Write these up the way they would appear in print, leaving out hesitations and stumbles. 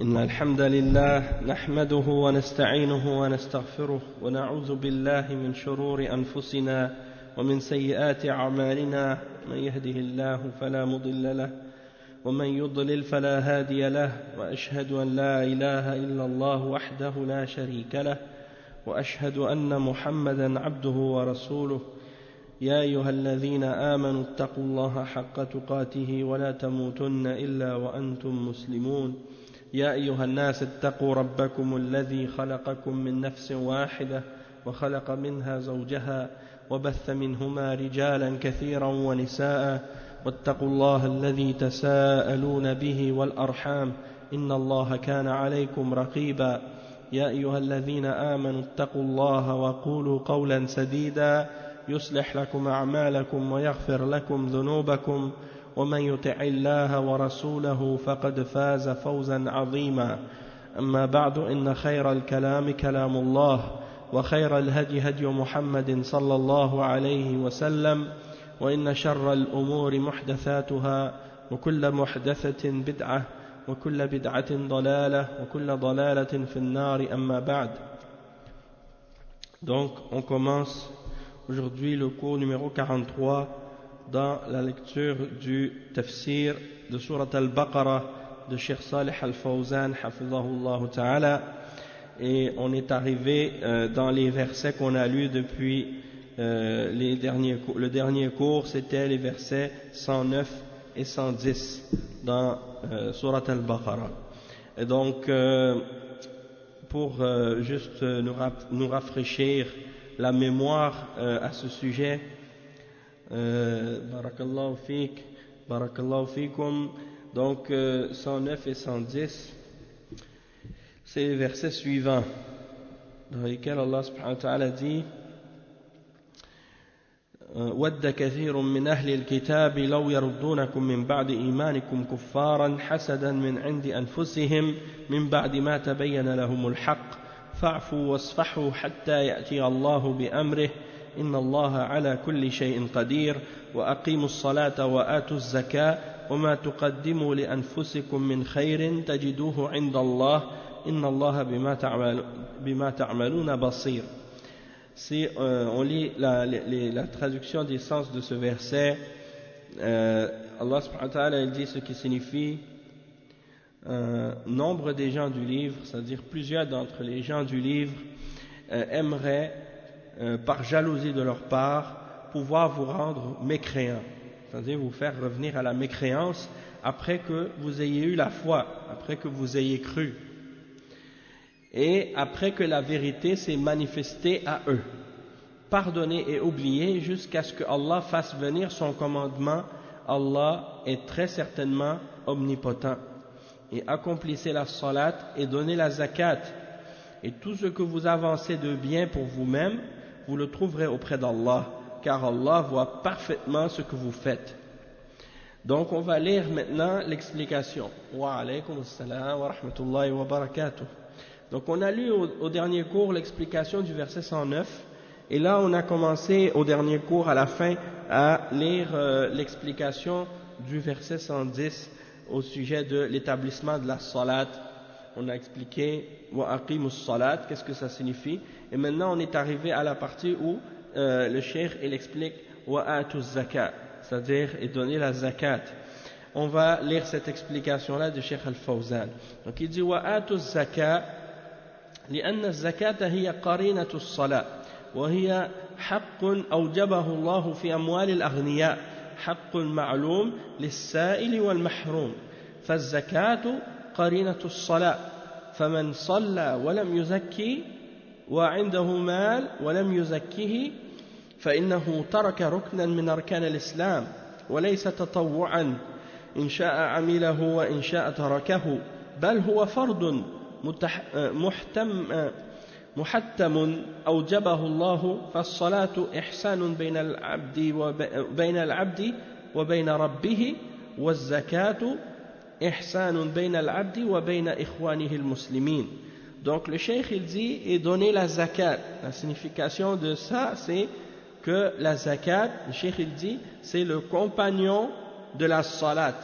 إن الحمد لله نحمده ونستعينه ونستغفره ونعوذ بالله من شرور أنفسنا ومن سيئات أعمالنا من يهده الله فلا مضل له ومن يضلل فلا هادي له وأشهد أن لا إله إلا الله وحده لا شريك له وأشهد أن محمدا عبده ورسوله يا أيها الذين آمنوا اتقوا الله حق تقاته ولا تموتن إلا وأنتم مسلمون يا أيها الناس اتقوا ربكم الذي خلقكم من نفس واحدة وخلق منها زوجها وبث منهما رجالا كثيرا ونساء واتقوا الله الذي تساءلون به والأرحام إن الله كان عليكم رقيبا يا أيها الذين آمنوا اتقوا الله وقولوا قولا سديدا يصلح لكم أعمالكم ويغفر لكم ذنوبكم ومن يطع الله ورسوله فقد فاز فوزا عظيما أما بعد إن خير الكلام كلام الله وخير الهدي هدي محمد صلى الله عليه وسلم وإن شر الأمور محدثاتها وكل محدثة بدعة وكل بدعة ضلالة وكل ضلالة في النار أما بعد. Donc on commence aujourd'hui le cours numéro 43 dans la lecture du tafsir de Surat Al-Baqarah de Cheikh Salih Al-Fawzan hafizahullah ta'ala, et on est arrivé dans les versets qu'on a lus depuis le dernier cours. C'était les versets 109 et 110 dans Surat Al-Baqarah. Et donc pour juste nous rafraîchir la mémoire à ce sujet, barakallahu fik, barakallahu fikum. Donc 109 et 110, c'est les versets suivants dans lesquels Allah subhanahu wa ta'ala dit: وَدَّ كَثِيرٌ مِّنْ أَهْلِ الْكِتَابِ لَوْ يَرُدُّونَكُمْ مِّن بَعْدِ إِيمَانِكُمْ كُفَّارًا حَسَدًا مِّنْ عِندِ أَنفُسِهِمْ مِّن بَعْدِ مَا تَبَيَّنَ لَهُمُ الْحَقُّ فَاعْفُوا وَاصْفَحُوا حَتَّى يَأْتِيَ اللَّهُ بِأَمْرِهِ إِنَّ اللَّهَ عَلَى كُلِّ شَيْءٍ قَدِيرٌ وَأَقِيمُوا الصَّلَاةَ وَآتُوا الزَّكَاةَ وَمَا تُقَدِّمُوا لِأَنفُسِكُم مِّنْ خَيْرٍ تَجِدُوهُ عِندَ اللَّهِ إِنَّ اللَّهَ بِمَا تَعْمَلُونَ بَصِيرٌ. Si on lit la traduction des sens de ce verset, Allah subhanahu wa ta'ala dit ce qui signifie: nombre des gens du livre, c'est-à-dire plusieurs d'entre les gens du livre, aimeraient, par jalousie de leur part, pouvoir vous rendre mécréants, c'est-à-dire vous faire revenir à la mécréance après que vous ayez eu la foi, après que vous ayez cru, et après que la vérité s'est manifestée à eux. Pardonnez et oubliez jusqu'à ce que Allah fasse venir son commandement. Allah est très certainement omnipotent. Et accomplissez la salat et donnez la zakat. Et tout ce que vous avancez de bien pour vous-même, vous le trouverez auprès d'Allah, car Allah voit parfaitement ce que vous faites. Donc on va lire maintenant l'explication. Wa alaykum assalam wa rahmatullahi wa barakatuh. Donc on a lu au dernier cours l'explication du verset 109, et là on a commencé au dernier cours à la fin à lire l'explication du verset 110 au sujet de l'établissement de la salat. On a expliqué wa aqimus salat, qu'est-ce que ça signifie, et maintenant on est arrivé à la partie où le cheikh il explique wa atuz zakat, c'est-à-dire et donner la zakat. On va lire cette explication là de Cheikh Al-Fawzan. Donc il dit wa atuz zakat لأن الزكاة هي قرينة الصلاة وهي حق أوجبه الله في أموال الأغنياء، حق معلوم للسائل والمحروم، فالزكاة قرينة الصلاة، فمن صلى ولم يزكي وعنده مال ولم يزكيه فإنه ترك ركنا من أركان الإسلام وليس تطوعا إن شاء عمله وإن شاء تركه، بل هو فرض محتم أوجبه الله. فالصلاة إحسان بين العبد وبين ربه، والزكاة إحسان بين العبد وبين إخوانه المسلمين. Donc le cheikh il dit et donner la zakat. La signification de ça c'est que la zakat, le cheikh il dit, c'est le compagnon de la salat,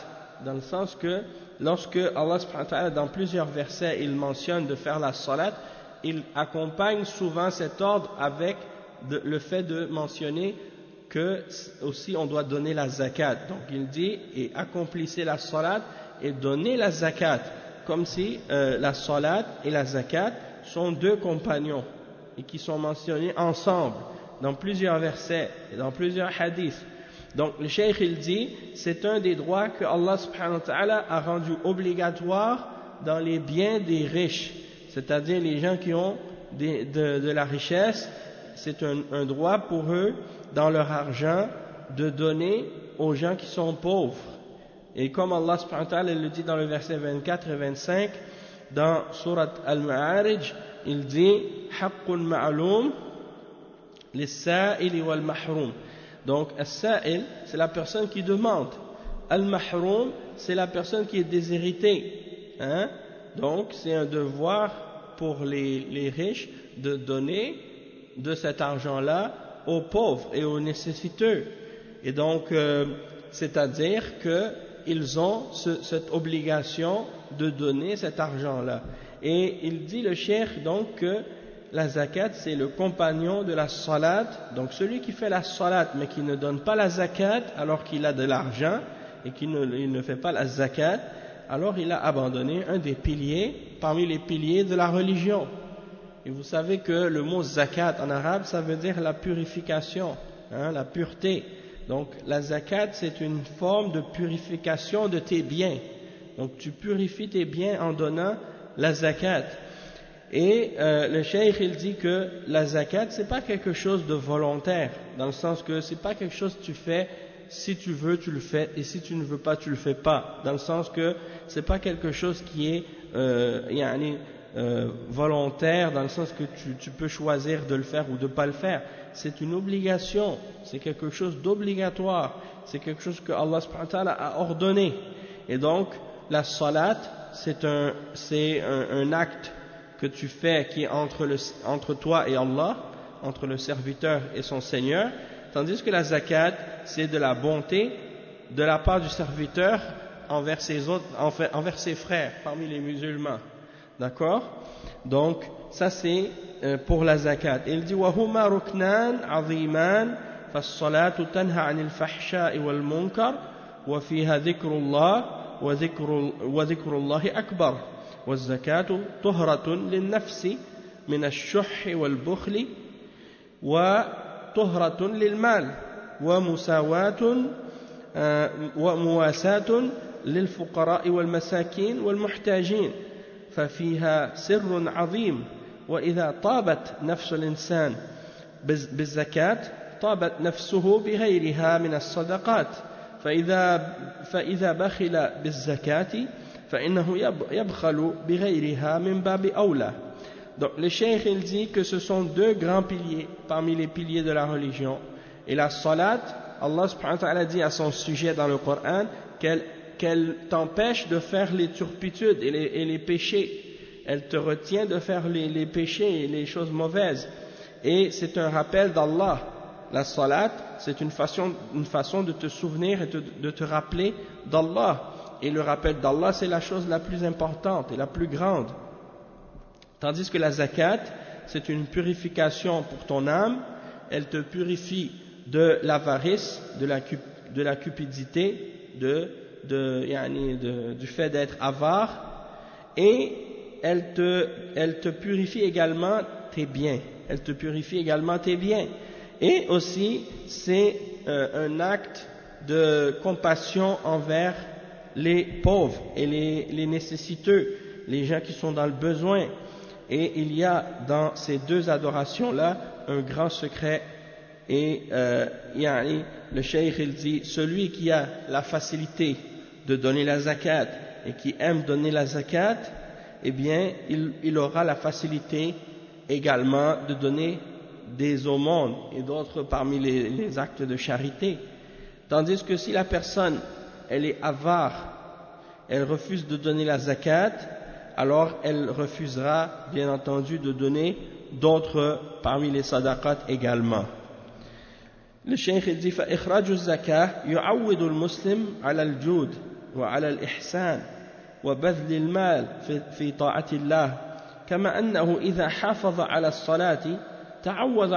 dans le sens que lorsque Allah subhanahu wa ta'ala, dans plusieurs versets, il mentionne de faire la salat, il accompagne souvent cet ordre avec le fait de mentionner que aussi on doit donner la zakat. Donc il dit, et accomplissez la salat et donnez la zakat, comme si la salat et la zakat sont deux compagnons et qui sont mentionnés ensemble dans plusieurs versets et dans plusieurs hadiths. Donc le cheikh il dit, c'est un des droits que Allah subhanahu wa ta'ala a rendu obligatoire dans les biens des riches, c'est-à-dire les gens qui ont de la richesse. C'est un droit pour eux dans leur argent de donner aux gens qui sont pauvres. Et comme Allah subhanahu wa ta'ala le dit dans le verset 24 et 25 dans Surat Al-Ma'arij, il dit haqqun ma'loum lis-sa'ili wal mahroum. Donc as-sa'il, c'est la personne qui demande, al-mahroum, c'est la personne qui est déshéritée, hein? Donc c'est un devoir pour les riches de donner de cet argent-là aux pauvres et aux nécessiteux. Et donc c'est-à-dire qu'ils ont cette obligation de donner cet argent-là. Et il dit le cheikh donc que la zakat c'est le compagnon de la salat. Donc celui qui fait la salat mais qui ne donne pas la zakat alors qu'il a de l'argent et qu'il ne fait pas la zakat, alors il a abandonné un des piliers parmi les piliers de la religion. Et vous savez que le mot zakat en arabe ça veut dire la purification, hein, la pureté. Donc la zakat c'est une forme de purification de tes biens. Donc tu purifies tes biens en donnant la zakat. Et le cheikh il dit que la zakat c'est pas quelque chose de volontaire, dans le sens que c'est pas quelque chose que tu fais si tu veux tu le fais et si tu ne veux pas tu le fais pas, dans le sens que c'est pas quelque chose qui est volontaire, dans le sens que tu peux choisir de le faire ou de pas le faire. C'est une obligation, c'est quelque chose d'obligatoire, c'est quelque chose que Allah subhanahu wa ta'ala a ordonné. Et donc la salat c'est un acte que tu fais qui est entre toi et Allah, entre le serviteur et son Seigneur, tandis que la zakat c'est de la bonté de la part du serviteur envers ses frères parmi les musulmans. D'accord? Donc ça c'est pour la zakat. Il dit وَهُمَا رُكْنَانْ عَظِيمَانْ فَالصَّلَاةُ تَنْهَى عَنِ الْفَحْشَاءِ وَالْمُنْكَرِ وَفِيهَا ذِكْرُ اللَّهِ وذكر الله أكبر والزكاة طهرة للنفس من الشح والبخل وطهرة للمال ومواساة للفقراء والمساكين والمحتاجين ففيها سر عظيم. وإذا طابت نفس الإنسان بالزكاة طابت نفسه بغيرها من الصدقات فإذا بخل بالزكاة فإنه يبخل بغيرها من باب أولى. Donc le cheikh il dit que ce sont deux grands piliers parmi les piliers de la religion. Et la salat, Allah subhanahu wa ta'ala dit à son sujet dans le Coran qu'elle t'empêche de faire les turpitudes et les péchés. Elle te retient de faire les péchés et les choses mauvaises. Et c'est un rappel d'Allah. La salat, c'est une façon de te souvenir et de te rappeler d'Allah. Et le rappel d'Allah, c'est la chose la plus importante et la plus grande. Tandis que la zakat, c'est une purification pour ton âme. Elle te purifie de l'avarice, de la cupidité, du fait d'être avare. Et elle te purifie également tes biens. Elle te purifie également tes biens. Et aussi, c'est un acte de compassion envers les pauvres et les nécessiteux, les gens qui sont dans le besoin. Et il y a dans ces deux adorations-là un grand secret. Et le cheikh il dit, celui qui a la facilité de donner la zakat et qui aime donner la zakat, eh bien, il aura la facilité également de donner des aumônes et d'autres parmi les actes de charité. Tandis que si la personne, elle est avare, elle refuse de donner la zakat, alors elle refusera, bien entendu, de donner d'autres parmi les sadaqat également. Le cheikh dit فإخراج الزكاة يعود المسلم على الجود وعلى الإحسان وبذل المال في طاعة الله كما أنه إذا حافظ على الصلاة تعوض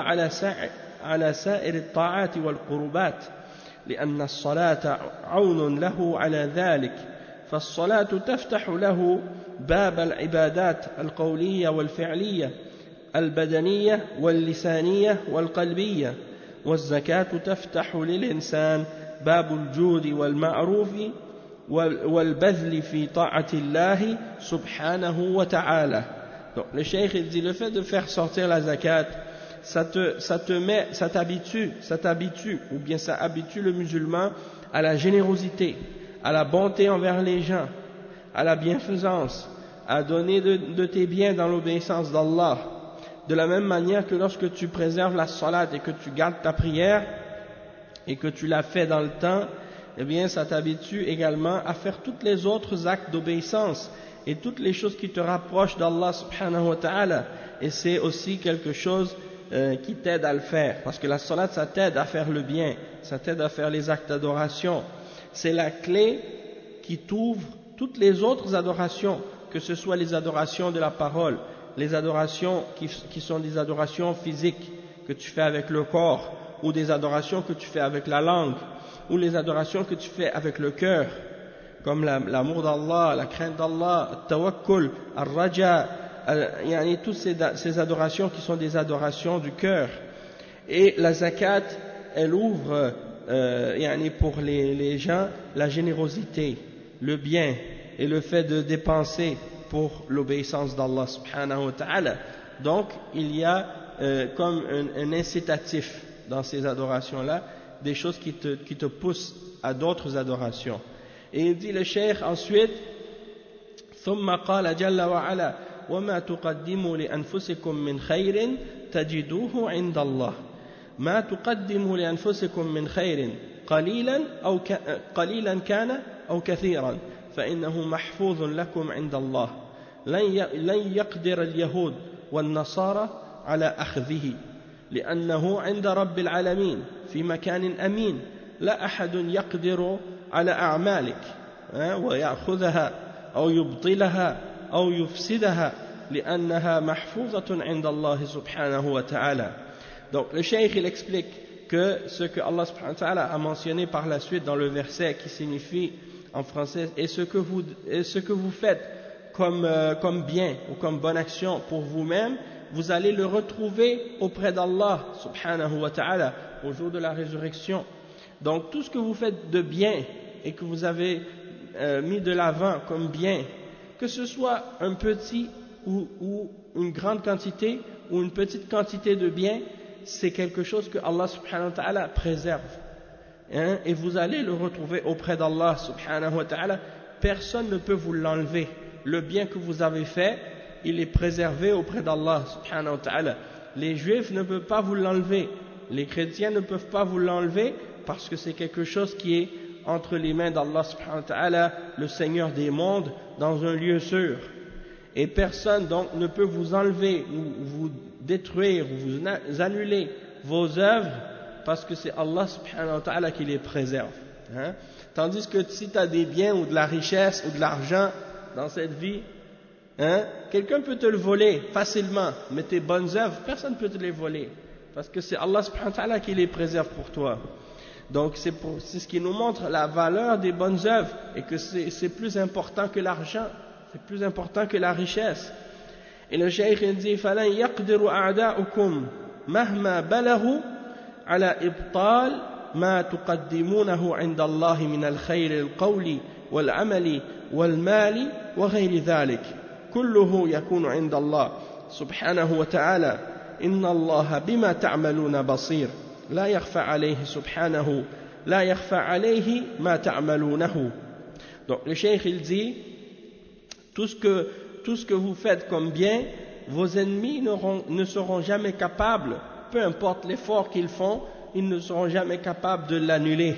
على سائر الطاعات والقربات لأن الصلاة عون له على ذلك فالصلاة تفتح له باب العبادات القولية والفعلية البدنية واللسانية والقلبية والزكاة تفتح للإنسان باب الجود والمعروف والبذل في طاعة الله سبحانه وتعالى. Donc le cheikh il dit le fait de faire sortir la zakat ça t'habitue ou bien ça habitue le musulman à la générosité, à la bonté envers les gens, à la bienfaisance, à donner de tes biens dans l'obéissance d'Allah. De la même manière que lorsque tu préserves la salat et que tu gardes ta prière et que tu la fais dans le temps, eh bien ça t'habitue également à faire tous les autres actes d'obéissance et toutes les choses qui te rapprochent d'Allah subhanahu wa ta'ala. Et c'est aussi quelque chose qui t'aide à le faire, parce que la salat ça t'aide à faire le bien, ça t'aide à faire les actes d'adoration. C'est la clé qui t'ouvre toutes les autres adorations, que ce soit les adorations de la parole, les adorations qui sont des adorations physiques que tu fais avec le corps, ou des adorations que tu fais avec la langue, ou les adorations que tu fais avec le cœur, comme l'amour d'Allah, la crainte d'Allah, le tawakkul, le raja, toutes ces adorations qui sont des adorations du cœur. Et la zakat, elle ouvre pour les gens la générosité, le bien et le fait de dépenser pour l'obéissance d'Allah subhanahu wa ta'ala. Donc il y a comme un incitatif dans ces adorations-là, des choses qui te poussent à d'autres adorations. Et il dit le cheikh ensuite ثم قال جل وعلا وما تقدموا لأنفسكم من خير تجدوه عند الله ما تقدموا لأنفسكم من خير قليلا كان أو كثيرا فإنه محفوظ لكم عند الله لن يقدر اليهود والنصارى على أخذه لأنه عند رب العالمين في مكان أمين لا أحد يقدر على أعمالك ويأخذها أو يبطلها أو يفسدها لأنها محفوظة عند الله سبحانه وتعالى. Donc le cheikh il explique que ce que Allah subhanahu wa ta'ala a mentionné par la suite dans le verset qui signifie en français et ce que vous faites comme bien ou comme bonne action pour vous-même, vous allez le retrouver auprès d'Allah subhanahu wa ta'ala au jour de la résurrection. Donc tout ce que vous faites de bien et que vous avez mis de l'avant comme bien, que ce soit un petit ou une grande quantité ou une petite quantité de bien, c'est quelque chose que Allah subhanahu wa ta'ala préserve. Et vous allez le retrouver auprès d'Allah subhanahu wa ta'ala. Personne ne peut vous l'enlever. Le bien que vous avez fait, il est préservé auprès d'Allah subhanahu wa ta'ala. Les juifs ne peuvent pas vous l'enlever. Les chrétiens ne peuvent pas vous l'enlever parce que c'est quelque chose qui est entre les mains d'Allah subhanahu wa ta'ala, le Seigneur des mondes, dans un lieu sûr. Et personne donc ne peut vous enlever ou vous détruire ou vous annuler vos œuvres parce que c'est Allah subhanahu wa ta'ala qui les préserve. Tandis que si tu as des biens ou de la richesse ou de l'argent dans cette vie, quelqu'un peut te le voler facilement, mais tes bonnes œuvres, personne ne peut te les voler parce que c'est Allah subhanahu wa ta'ala qui les préserve pour toi. Donc c'est ce qui nous montre la valeur des bonnes œuvres et que c'est plus important que l'argent, c'est plus important que la richesse. Et le cheikh il dit فَلَنْ يَقْدِرُ أَعْدَاؤُكُمْ مَهْمَا بَلَغُوا على إبطال ما تقدمونه عند الله من الخير القول والعمل والمال وغير ذلك كله يكون عند الله سبحانه وتعالى إن الله بما تعملون بصير لا يخفى عليه سبحانه لا يخفى عليه ما تعملونه. Donc le cheikh il dit tout ce que vous faites comme bien, vos ennemis ne seront jamais capables, peu importe l'effort qu'ils font, ils ne seront jamais capables de l'annuler.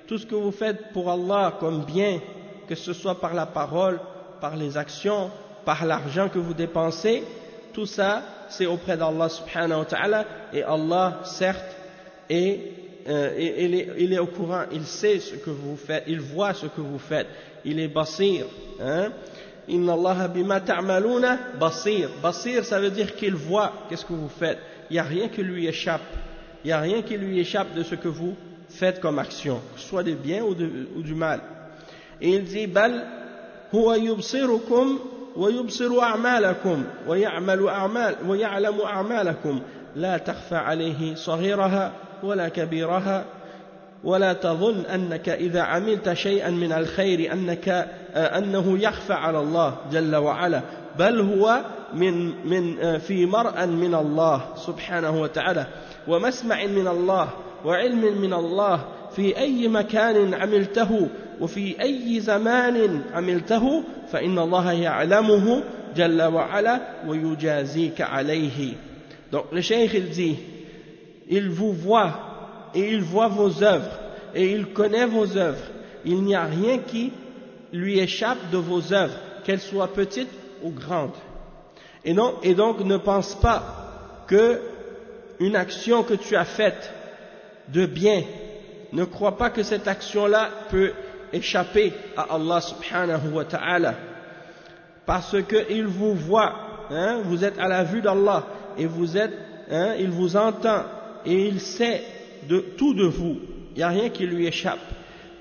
Tout ce que vous faites pour Allah comme bien, que ce soit par la parole, par les actions, par l'argent que vous dépensez, tout ça c'est auprès d'Allah subhanahu wa ta'ala, et Allah certes est il est au courant, il sait ce que vous faites, il voit ce que vous faites, il est basir, hein. Inna Allah bima ta'maluna basir. Basir, ça veut dire qu'il voit qu'est-ce que vous faites. Il n'y a rien qui lui échappe. Il n'y a rien qui lui échappe de ce que vous faites comme action, que ce soit du bien ou du mal. Et il dit bal huwa yubsirukum wa yubsiru a'malakum wa ya'malu a'mal wa ya'lamu a'malakum la takhfa alayhi saghiraha wala kabiraha ولا تظن أنك إذا عملت شيئا من الخير أنه يخفى على الله جل وعلا بل هو في مرأى من الله سبحانه وتعالى ومسمع من الله وعلم من الله في أي مكان عملته وفي أي زمان عملته فإن الله يعلمه جل وعلا ويجازيك عليه. Donc le cheikh il dit, il vous voit et il voit vos œuvres, et il connaît vos œuvres. Il n'y a rien qui lui échappe de vos œuvres, qu'elles soient petites ou grandes. Et donc ne pense pas que une action que tu as faite de bien, ne crois pas que cette action-là peut échapper à Allah subhanahu wa ta'ala, parce qu'il vous voit, hein, vous êtes à la vue d'Allah, et il vous entend, et il sait tout de vous, il n'y a rien qui lui échappe,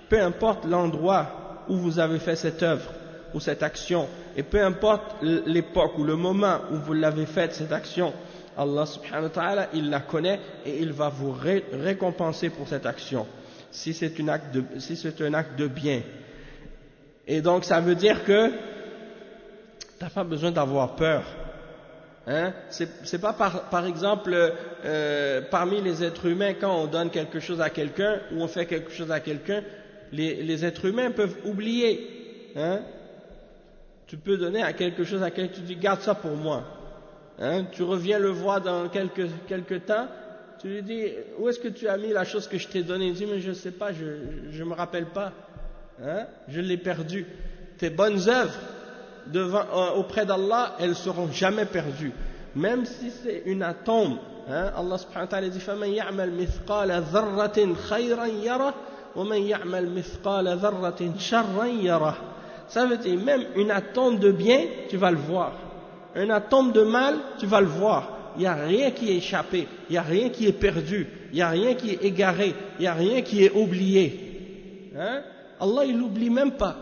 peu importe l'endroit où vous avez fait cette œuvre ou cette action, et peu importe l'époque ou le moment où vous l'avez faite cette action, Allah subhanahu wa ta'ala, il la connaît et il va vous récompenser pour cette action, si c'est un acte de bien. Et donc ça veut dire que tu n'as pas besoin d'avoir peur. Hein? C'est pas par exemple parmi les êtres humains, quand on donne quelque chose à quelqu'un ou on fait quelque chose à quelqu'un, les êtres humains peuvent oublier, hein? Tu peux donner quelque chose à quelqu'un, tu dis garde ça pour moi, hein? Tu reviens le voir dans quelques temps, tu lui dis où est-ce que tu as mis la chose que je t'ai donnée? Il dit mais je sais pas, je me rappelle pas, hein? Je l'ai perdu. Tes bonnes œuvres auprès d'Allah, elles seront jamais perdues, même si c'est une atome, hein? Allah subhanahu wa ta'ala dit فَمَنْ يَعْمَلْ مِثْقَالَ ذَرَّةٍ خَيْرًا يَرَهُ وَمَنْ يَعْمَلْ مِثْقَالَ ذَرَّةٍ شَرًّا يَرَهُ. Ça veut dire même une atome de bien, tu vas le voir, un atome de mal, tu vas le voir. Il n'y a rien qui est échappé, il n'y a rien qui est perdu, il n'y a rien qui est égaré, il n'y a rien qui est oublié, hein? Allah il l'oublie même pas.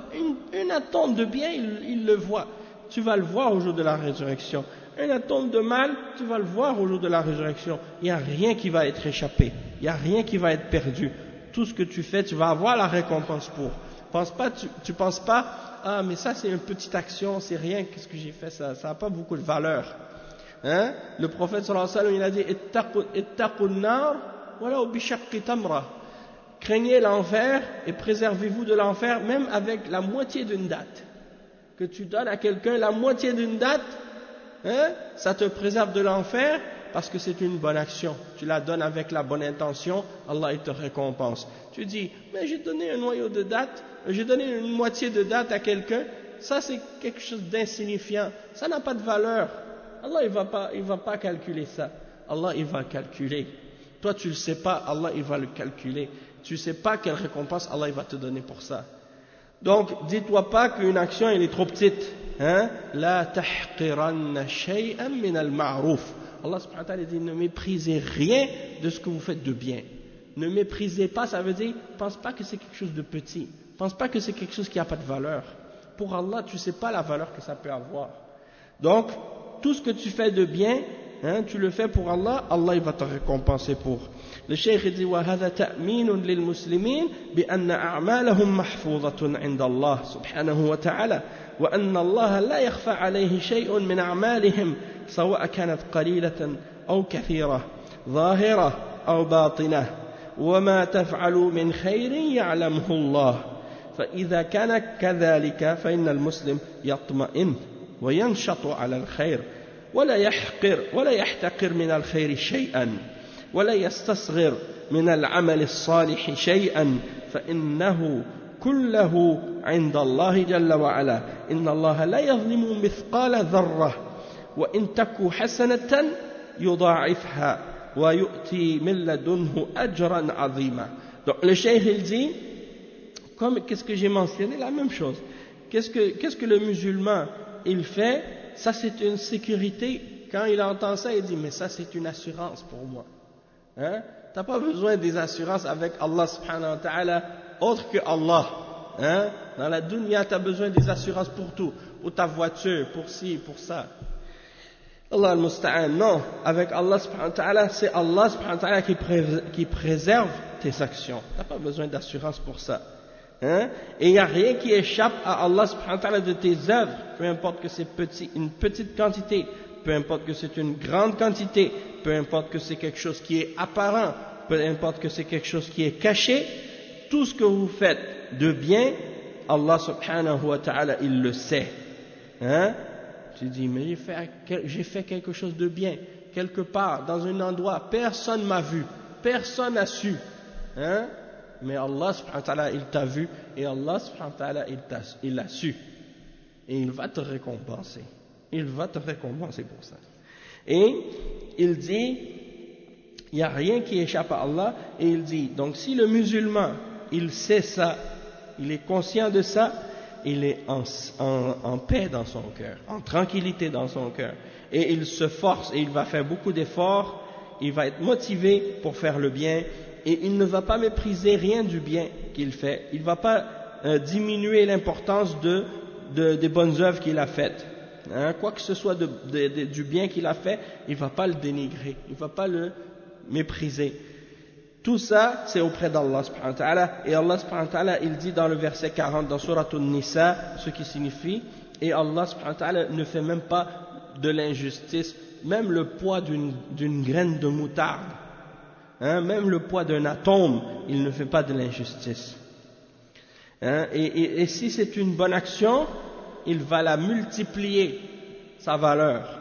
Une atome de bien, il le voit. Tu vas le voir au jour de la résurrection. Un atome de mal, tu vas le voir au jour de la résurrection. Il n'y a rien qui va être échappé. Il n'y a rien qui va être perdu. Tout ce que tu fais, tu vas avoir la récompense pour. Tu penses pas, ah mais ça c'est une petite action, c'est rien, qu'est-ce que j'ai fait, ça n'a pas beaucoup de valeur. Hein? Le prophète sallallahu alayhi wa sallam, il a dit, ittaqun nar wala bi shaqqi tamra. Craignez l'enfer et préservez-vous de l'enfer même avec la moitié d'une date. Que tu donnes à quelqu'un la moitié d'une date, hein, ça te préserve de l'enfer parce que c'est une bonne action. Tu la donnes avec la bonne intention, Allah il te récompense. Tu dis, mais j'ai donné un noyau de date, j'ai donné une moitié de date à quelqu'un, ça c'est quelque chose d'insignifiant, ça n'a pas de valeur. Allah il va pas calculer ça. Allah il va calculer. Toi tu le sais pas, Allah il va le calculer. Tu ne sais pas quelle récompense Allah il va te donner pour ça. Donc, dis-toi pas qu'une action elle est trop petite. Hein? La tahqiranna shay'an min al-ma'ruf. Allah subhanahu wa ta'ala dit ne méprisez rien de ce que vous faites de bien. Ne méprisez pas, ça veut dire, pense pas que c'est quelque chose de petit. Pense pas que c'est quelque chose qui n'a pas de valeur. Pour Allah, tu ne sais pas la valeur que ça peut avoir. Donc, tout ce que tu fais de bien, hein, tu le fais pour Allah, Allah il va te récompenser pour. Le cheikh dit وهذا تأمين للمسلمين بأن أعمالهم محفوظة عند الله سبحانه وتعالى وأن الله لا يخفى عليه شيء من أعمالهم سواء كانت قليلة أو كثيرة ظاهرة أو باطنة وما تفعل من خير يعلمه الله فإذا كان كذلك فإن المسلم يطمئن وينشط على الخير ولا يحتقر من الخير شيئا ولا يستصغر من العمل الصالح شيئا فإنه كله عند الله جل وعلا إن الله لا يظلم مثقال ذرة وإن تك حسنة يضاعفها وَيُؤْتِي مِن لَدُنْهُ أَجْرًا عَظِيمًا. Donc le cheikh il dit, qu'est-ce que j'ai mentionné, la même chose. Qu'est-ce que le musulman il fait? Ça c'est une sécurité. Quand il entend ça, il dit mais ça c'est une assurance pour moi. Hein? T'as pas besoin des assurances avec Allah subhanahu wa ta'ala autre que Allah. Hein? Dans la dunya, tu as besoin des assurances pour tout, pour ta voiture, pour ci, pour ça. Allah al-Musta'an, non, avec Allah subhanahu wa ta'ala, c'est Allah subhanahu wa ta'ala qui préserve tes actions. Tu n'as pas besoin d'assurance pour ça. Hein? Et il n'y a rien qui échappe à Allah subhanahu wa ta'ala de tes œuvres, peu importe que c'est une petite quantité, peu importe que c'est une grande quantité, peu importe que c'est quelque chose qui est apparent, peu importe que c'est quelque chose qui est caché, tout ce que vous faites de bien, Allah subhanahu wa ta'ala, il le sait. Hein? Tu dis, mais j'ai fait quelque chose de bien, quelque part, dans un endroit, personne m'a vu, personne n'a su. Hein? Mais Allah subhanahu wa ta'ala, il t'a vu, et Allah subhanahu wa ta'ala, il l'a su. Et il va te récompenser. Il va te récompenser pour ça. Et il dit, il n'y a rien qui échappe à Allah, et il dit, donc si le musulman, il sait ça, il est conscient de ça, il est en paix dans son cœur, en tranquillité dans son cœur, et il se force, et il va faire beaucoup d'efforts, il va être motivé pour faire le bien, et il ne va pas mépriser rien du bien qu'il fait, il ne va pas diminuer l'importance des bonnes œuvres qu'il a faites. Hein, quoi que ce soit du bien qu'il a fait, il ne va pas le dénigrer, il ne va pas le mépriser. Tout ça, c'est auprès d'Allah subhanahu wa ta'ala. Et Allah subhanahu wa ta'ala, il dit dans le verset 40 dans Surat An-Nisa, ce qui signifie, et Allah subhanahu wa ta'ala ne fait même pas de l'injustice, même le poids d'une graine de moutarde, hein, même le poids d'un atome, il ne fait pas de l'injustice. Hein, et si c'est une bonne action, il va la multiplier, sa valeur.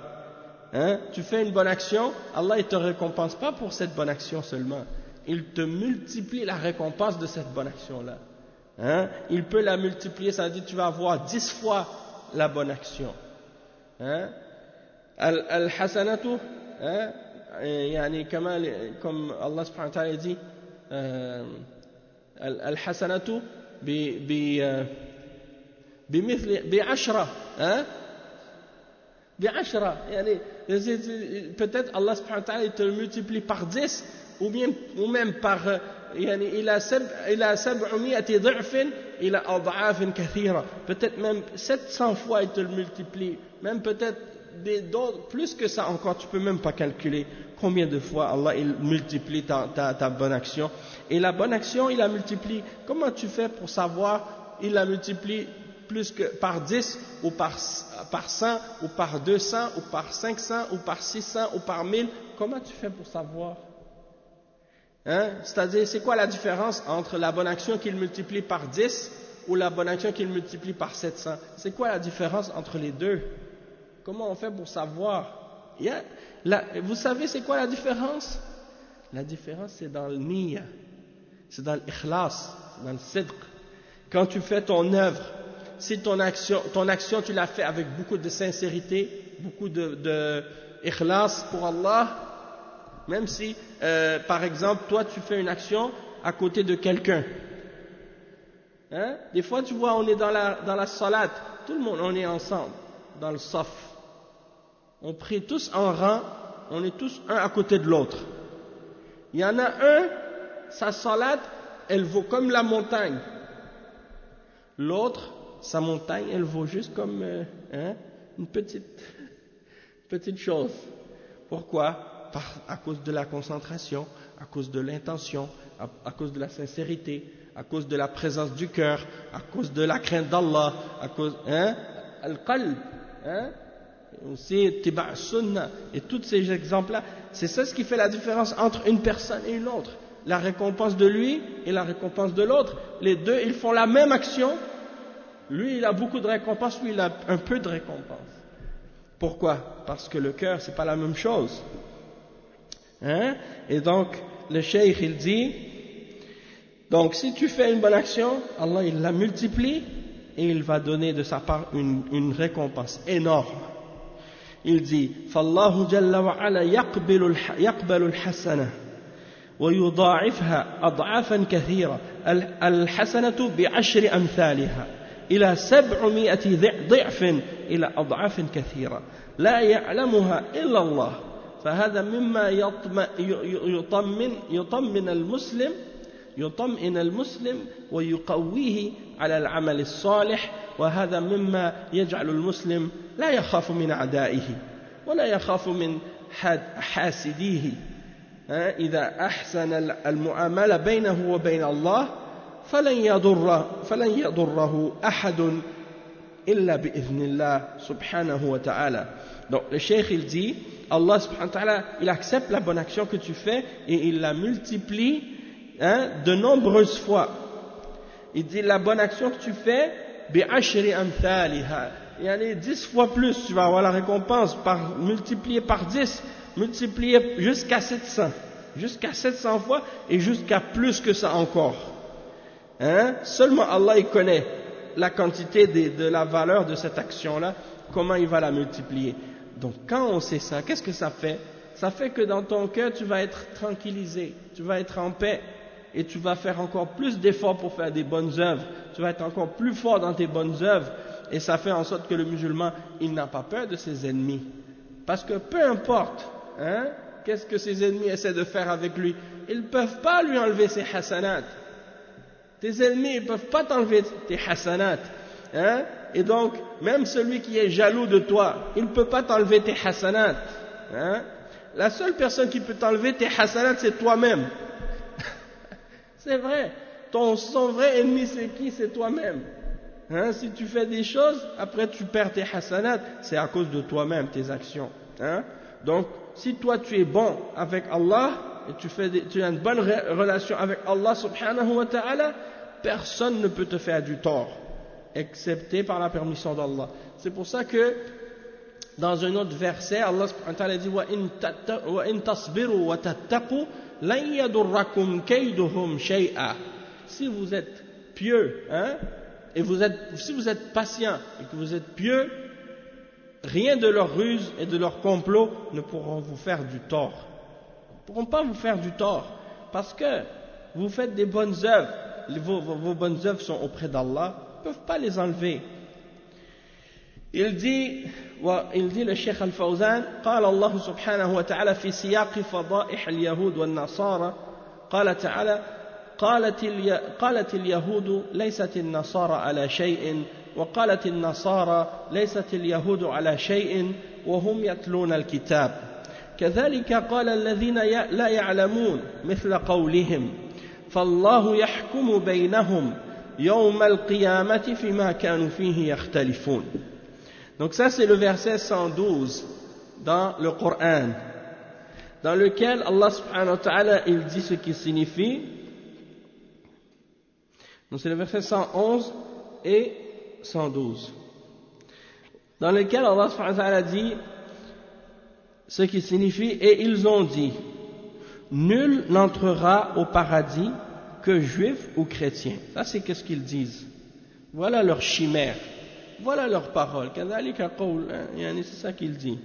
Hein, tu fais une bonne action, Allah ne te récompense pas pour cette bonne action seulement. Il te multiplie la récompense de cette bonne action-là. Hein? Il peut la multiplier, ça veut dire que tu vas avoir 10 fois la bonne action. Hein? Al-hasanatu, hein? Comme Allah subhanahu wa ta'ala dit, al-hasanatu bi-ashra. Hein? Bi-ashra. Peut-être Allah subhanahu wa ta'ala il te le multiplie par 10, ou même par peut-être même 700 fois il te le multiplie, même peut-être d'autres, plus que ça encore, tu peux même pas calculer combien de fois Allah il multiplie ta bonne action. Et la bonne action il la multiplie, comment tu fais pour savoir il la multiplie plus que par 10 ou par 100 ou par 200 ou par 500 ou par 600 ou par 1000, comment tu fais pour savoir? Hein? C'est-à-dire, c'est quoi la différence entre la bonne action qu'il multiplie par 10 ou la bonne action qu'il multiplie par 700? C'est quoi la différence entre les deux? Comment on fait pour savoir? Vous savez c'est quoi la différence? La différence c'est dans le niya, c'est dans l'ikhlas, c'est dans le sidq. Quand tu fais ton œuvre, si ton action tu l'as fait avec beaucoup de sincérité, beaucoup de ikhlas pour Allah, même si, par exemple, toi tu fais une action à côté de quelqu'un. Hein? Des fois tu vois, on est dans la salade, tout le monde, on est ensemble, dans le saf. On prie tous en rang, on est tous un à côté de l'autre. Il y en a un, sa salade, elle vaut comme la montagne. L'autre, sa montagne, elle vaut juste comme une petite chose. Pourquoi? À cause de la concentration, à cause de l'intention, à cause de la sincérité, à cause de la présence du cœur, à cause de la crainte d'Allah, à cause, al-qalb, aussi tiba' sunnah, et tous ces exemples-là, c'est ça ce qui fait la différence entre une personne et une autre. La récompense de lui et la récompense de l'autre, les deux, ils font la même action. Lui, il a beaucoup de récompenses, lui, il a un peu de récompense. Pourquoi? Parce que le cœur, c'est pas la même chose. Hein? Et donc, le cheikh, il dit, donc si tu fais une bonne action, Allah, il la multiplie et il va donner de sa part une récompense énorme. Il dit فالله جل وعلا يقبل الحسنة ويضاعفها أضعافا كثيرة الحسنة ب10 أمثالها إلى 700 ضعف إلى أضعاف كثيرة لا يعلمها إلا الله فهذا مما يطمئن المسلم ويقويه على العمل الصالح وهذا مما يجعل المسلم لا يخاف من أعدائه ولا يخاف من حاسديه إذا أحسن المعاملة بينه وبين الله فلن يضره أحد إلا بإذن الله سبحانه وتعالى. Donc le cheikh il dit Allah subhanahu wa ta'ala il accepte la bonne action que tu fais et il la multiplie de nombreuses fois. Il dit la bonne action que tu fais bi-ashri amthaliha, yani 10 fois plus tu vas avoir la récompense multiplié par 10, multiplié jusqu'à 700 fois et jusqu'à plus que ça encore. Seulement Allah il connaît la quantité de la valeur de cette action-là, comment il va la multiplier. Donc quand on sait ça, qu'est-ce que ça fait? Ça fait que dans ton cœur tu vas être tranquillisé, tu vas être en paix et tu vas faire encore plus d'efforts pour faire des bonnes œuvres, tu vas être encore plus fort dans tes bonnes œuvres et ça fait en sorte que le musulman il n'a pas peur de ses ennemis parce que peu importe qu'est-ce que ses ennemis essaient de faire avec lui, ils ne peuvent pas lui enlever ses hasanats. Tes ennemis ne peuvent pas t'enlever tes hasanats. Et donc, même celui qui est jaloux de toi, il ne peut pas t'enlever tes hasanats. La seule personne qui peut t'enlever tes hasanats, c'est toi-même. C'est vrai. Son vrai ennemi, c'est qui? C'est toi-même. Si tu fais des choses, après tu perds tes hasanats, c'est à cause de toi-même, tes actions. Donc, si toi tu es bon avec Allah, et tu as une bonne relation avec Allah subhanahu wa ta'ala, personne ne peut te faire du tort, excepté par la permission d'Allah. C'est pour ça que dans un autre verset, Allah subhanahu wa ta'ala dit وَإِن تَصْبِرُوا وَتَتَّقُوا لَن يَضُرَّكُمْ كَيْدُهُمْ شَيْئًا. Si vous êtes pieux, et si vous êtes patient et que vous êtes pieux, rien de leur ruse et de leur complot ne pourront vous faire du tort. Ils ne pourront pas vous faire du tort parce que vous faites des bonnes œuvres, vos bonnes œuvres sont auprès d'Allah, ils ne peuvent pas les enlever. Il dit le Cheikh Al-Fawzan قال الله سبحانه وتعالى في سياق فضائح اليهود والنصارى قال تعالى قالت اليهود ليست النصارى على شيء وقالت النصارى ليست اليهود على شيء وهم يتلون الكتاب كذلك قال الذين لا يعلمون مثل قولهم فالله يحكم بينهم يوم القيامة فيما كانوا فيه يختلفون. Donc ça c'est le verset 112 dans le Coran, dans lequel Allah subhanahu wa ta'ala il dit ce qui signifie. Donc c'est le verset 111 et 112, dans lequel Allah subhanahu wa ta'ala dit ce qui signifie et ils ont dit nul n'entrera au paradis que juif ou chrétien. Ça c'est qu'est-ce qu'ils disent, voilà leur chimère, voilà leur parole. C'est ça qu'il dit.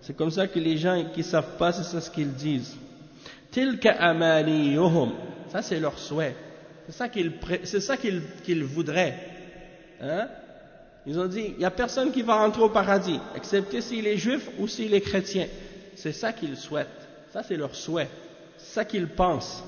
C'est comme ça que les gens qui ne savent pas, c'est ça ce qu'ils disent. Tilka amaniyuhum. Ça c'est leur souhait. C'est ça qu'ils voudraient. Ils ont dit, il n'y a personne qui va rentrer au paradis, excepté s'il est juif ou s'il est chrétien. C'est ça qu'ils souhaitent. Ça c'est leur souhait. C'est ça qu'ils pensent.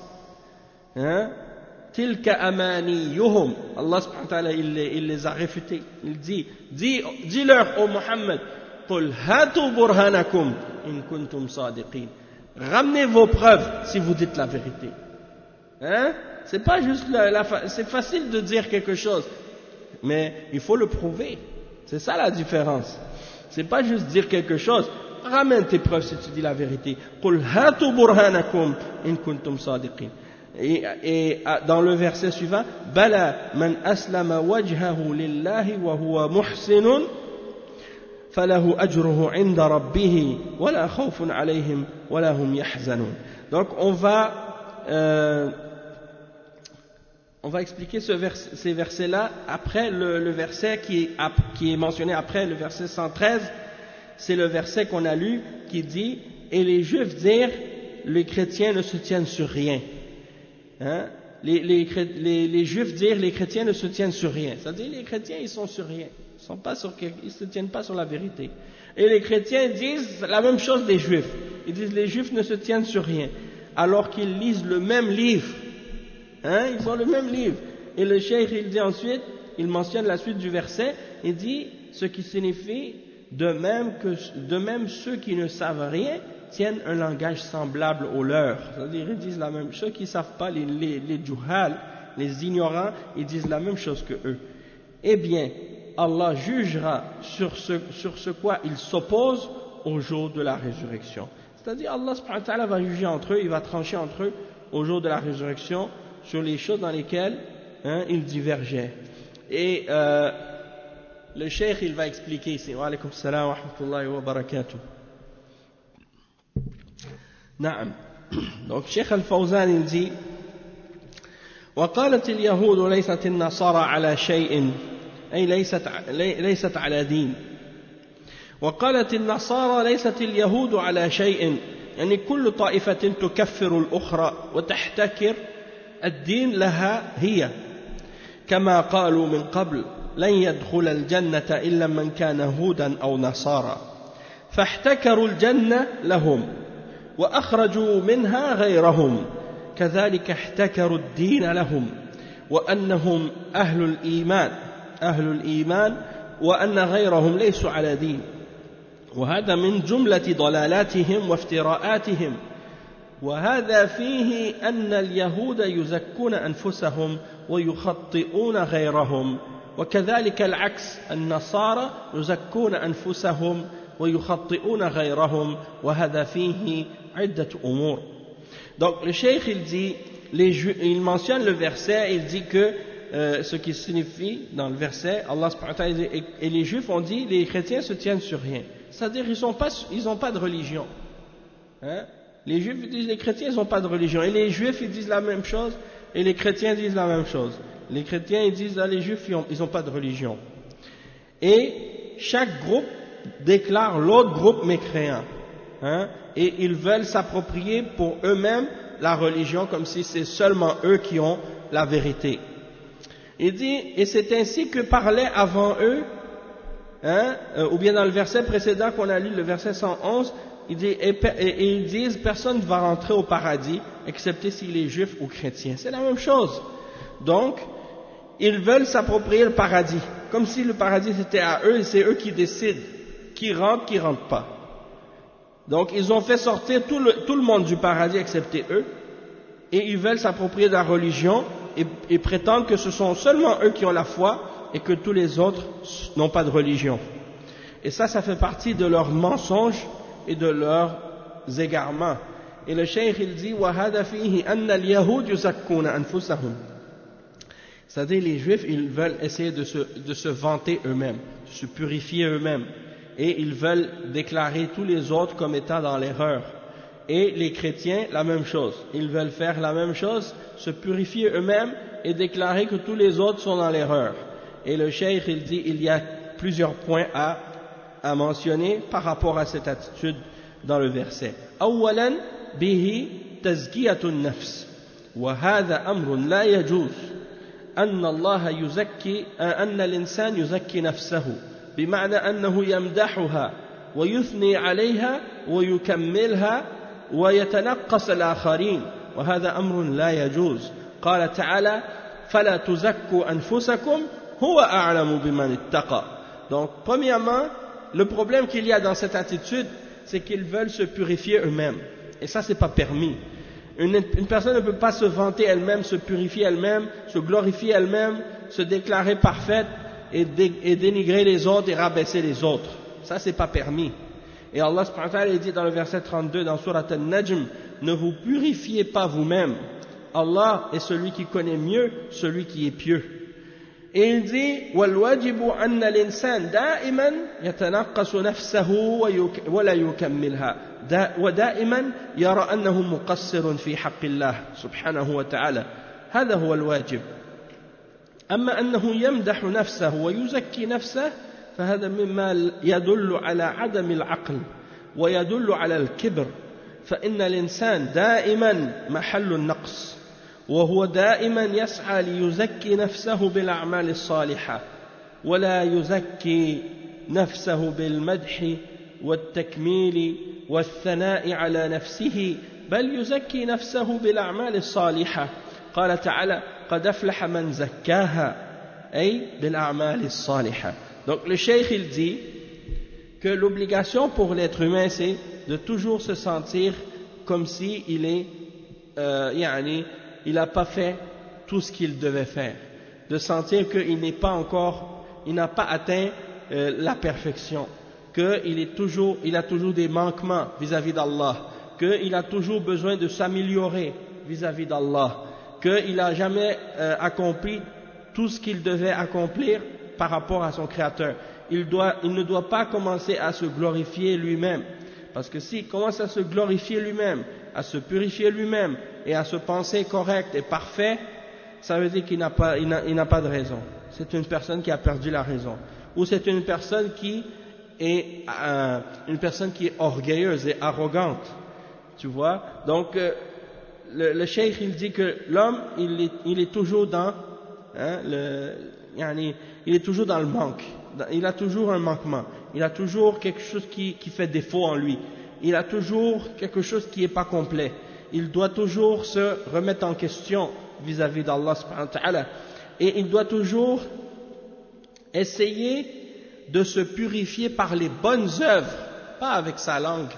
Tilka amaniyuhum. Allah subhanahu wa ta'ala il les a réfutés. Il dit, dis-leur ô Muhammad, qul hatu burhanakum in kuntum sadiqin. Ramenez vos preuves si vous dites la vérité. C'est pas juste c'est facile de dire quelque chose, mais il faut le prouver. C'est ça la différence. C'est pas juste dire quelque chose. Ramène tes preuves si tu dis la vérité. Qul hatu burhanakum in kuntum sadiqin. Et dans le verset suivant, Bala man aslama wajhahu lillahi wa huwa muhsinun falahu ajruhu inda rabbih wa la khawfun alayhim wa la hum yahzanun. Donc on va on va expliquer ces versets-là après le verset qui est mentionné après le verset 113. C'est le verset qu'on a lu qui dit « Et les Juifs dirent, les chrétiens ne se tiennent sur rien. Hein? Les Juifs dirent, les chrétiens ne se tiennent sur rien. » C'est-à-dire les chrétiens, ils sont sur rien. Ils ne se tiennent pas sur la vérité. Et les chrétiens disent la même chose des Juifs. Ils disent les Juifs ne se tiennent sur rien. Alors qu'ils lisent le même livre. Hein? Ils ont le même livre. Et le cheikh, il dit ensuite, il mentionne la suite du verset, il dit ce qui signifie de même ceux qui ne savent rien tiennent un langage semblable au leur. C'est-à-dire ils disent la même chose, ceux qui ne savent pas, les juhal, les ignorants, ils disent la même chose que eux. Eh bien, Allah jugera sur ce quoi ils s'opposent au jour de la résurrection. C'est-à-dire Allah subhanahu wa ta'ala va juger entre eux, il va trancher entre eux au jour de la résurrection sur les choses dans lesquelles ils divergeaient. Et le cheikh il va expliquer ici. Wa alaykum salam wa rahmatullahi wa barakatuh. Naam. Donc Cheikh Al-Fawzan il dit وقالت اليهود ليست النصارى على شيء أي ليست على دين وقالت النصارى ليست اليهود على شيء يعني كل طائفة تكفر الأخرى وتحتكر الدين لها هي كما قالوا من قبل لن يدخل الجنة إلا من كان هودا أو نصارى فاحتكروا الجنة لهم وأخرجوا منها غيرهم كذلك احتكروا الدين لهم وأنهم أهل الإيمان وأن غيرهم ليسوا على دين وهذا من جملة ضلالاتهم وافتراءاتهم وهذا فيه أن اليهود يزكون أنفسهم ويخطئون غيرهم وكذلك العكس النصارى يزكون أنفسهم ويخطئون غيرهم وهذا فيه عدة أمور. Donc le cheikh il dit, il mentionne le verset, il dit que ce qui signifie dans le verset, Allah subhanahu wa ta'ala dit, et les juifs ont dit les chrétiens se tiennent sur rien. C'est-à-dire ils n'ont pas de religion. Hein? Les juifs disent les chrétiens ils n'ont pas de religion. Et les juifs ils disent la même chose et les chrétiens disent la même chose. Les chrétiens ils disent les juifs ils n'ont pas de religion. Et chaque groupe déclare l'autre groupe mécréant. Hein? Et ils veulent s'approprier pour eux-mêmes la religion comme si c'est seulement eux qui ont la vérité. Il dit, et c'est ainsi que parlaient avant eux, ou bien dans le verset précédent qu'on a lu, le verset 111, il dit, et ils disent, personne ne va rentrer au paradis, excepté s'il est juif ou chrétien. C'est la même chose. Donc, ils veulent s'approprier le paradis, comme si le paradis c'était à eux, et c'est eux qui décident, qui rentrent pas. Donc, ils ont fait sortir tout le monde du paradis, excepté eux, et ils veulent s'approprier de la religion, et prétendent que ce sont seulement eux qui ont la foi, et que tous les autres n'ont pas de religion. Et ça fait partie de leurs mensonges et de leurs égarements. Et le cheikh il dit وَهَذَا فِيهِ أَنَّ الْيَهُودُ يُزَكُّونَ أَنفُسَهُم. C'est-à-dire les juifs ils veulent essayer de se vanter eux-mêmes, de se purifier eux-mêmes, et ils veulent déclarer tous les autres comme étant dans l'erreur. Et les chrétiens la même chose, ils veulent faire la même chose, se purifier eux-mêmes et déclarer que tous les autres sont dans l'erreur. Et le cheikh il dit il y a plusieurs points à mentionner par rapport à cette attitude dans le verset. أولا به تزكية النفس وهذا أمر لا يجوز أن الله يزكي أن الإنسان يزكي نفسه بمعنى أنه يمدحها ويثني عليها ويكملها ويتنقص الآخرين وهذا أمر لا يجوز. قال تعالى فلا تزكوا أنفسكم هو أعلم بمن اتقى. Donc premièrement le problème qu'il y a dans cette attitude c'est qu'ils veulent se purifier eux-mêmes et ça c'est pas permis. Une personne ne peut pas se vanter elle-même, se purifier elle-même, se glorifier elle-même, se déclarer parfaite et dénigrer les autres et rabaisser les autres. Ça c'est pas permis. Et Allah subhanahu wa ta'ala dit dans le verset 32 dans Surat An-Najm, ne vous purifiez pas vous-même. Allah est celui qui connaît mieux celui qui est pieux. Et il dit وَالْوَاجِبُ أَنَّ الْإِنسَانَ دَائِمًا يَتَنَقَّصُ نَفْسَهُ وَلَا يُكَمِّلْهَا ودائما يرى أنه مقصر في حق الله سبحانه وتعالى هذا هو الواجب. أما أنه يمدح نفسه ويزكي نفسه فهذا مما يدل على عدم العقل ويدل على الكبر، فإن الإنسان دائما محل النقص، وهو دائما يسعى ليزكي نفسه بالأعمال الصالحة، ولا يزكي نفسه بالمدح والتكميل والثناء على نفسه، بل يزكي نفسه بالأعمال الصالحة. قال تعالى قد أفلح من زكاها، أي بالأعمال الصالحة. Donc le cheikh il dit que l'obligation pour l'être humain c'est de toujours se sentir comme si il est il n'a pas fait tout ce qu'il devait faire, de sentir qu'il n'est pas encore, il n'a pas atteint la perfection, qu'il a toujours des manquements vis-à-vis d'Allah, qu'il a toujours besoin de s'améliorer vis-à-vis d'Allah, qu'il n'a jamais accompli tout ce qu'il devait accomplir par rapport à son Créateur. Il ne doit pas commencer à se glorifier lui-même, parce que s'il commence à se glorifier lui-même, à se purifier lui-même et à se penser correct et parfait, ça veut dire qu'il n'a pas de raison. C'est une personne qui a perdu la raison, ou c'est une personne qui est orgueilleuse et arrogante, tu vois. Donc le cheikh il dit que l'homme il est toujours dans il est toujours dans le manque, il a toujours un manquement, il a toujours quelque chose qui fait défaut en lui, il a toujours quelque chose qui n'est pas complet, il doit toujours se remettre en question vis-à-vis d'Allah subhanahu wa ta'ala, et il doit toujours essayer de se purifier par les bonnes œuvres, pas avec sa langue.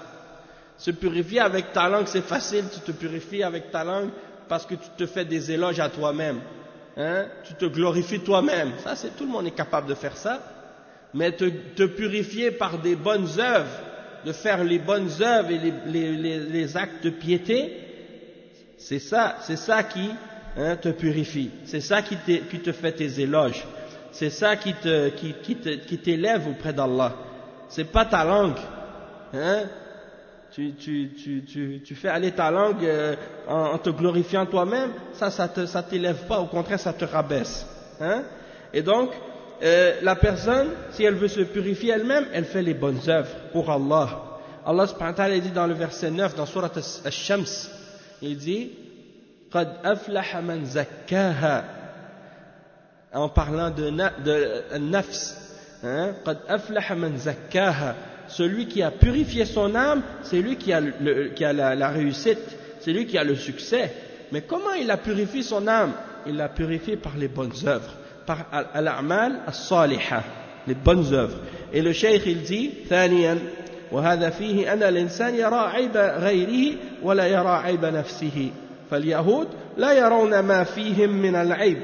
Se purifier avec ta langue c'est facile, tu te purifies avec ta langue parce que tu te fais des éloges à toi-même, tu te glorifies toi-même, ça c'est, tout le monde est capable de faire ça, mais te purifier par des bonnes œuvres, de faire les bonnes œuvres et les actes de piété, c'est ça qui te purifie, c'est ça qui te fait tes éloges, c'est ça qui t'élève auprès d'Allah, c'est pas ta langue, tu fais aller ta langue en te glorifiant toi-même, ça t'élève pas, au contraire ça te rabaisse, et donc la personne, si elle veut se purifier elle-même, elle fait les bonnes œuvres pour Allah. Allah subhanahu wa ta'ala dit dans le verset 9 dans Surat Ash-Shams, il dit قد أفلح من زكاها, en parlant de nafs, قد أفلح من زكاها, celui qui a purifié son âme, c'est lui qui a la réussite, c'est lui qui a le succès. Mais comment il a purifié son âme? Il l'a purifié par les bonnes œuvres, par al-a'mal as-salihah, les bonnes œuvres. Et le cheikh il dit ثانيا وهذا فيه أن الإنسان يرى عيب غيره ولا يرى عيب نفسه. فاليهود لا يرون ما فيهم من العيب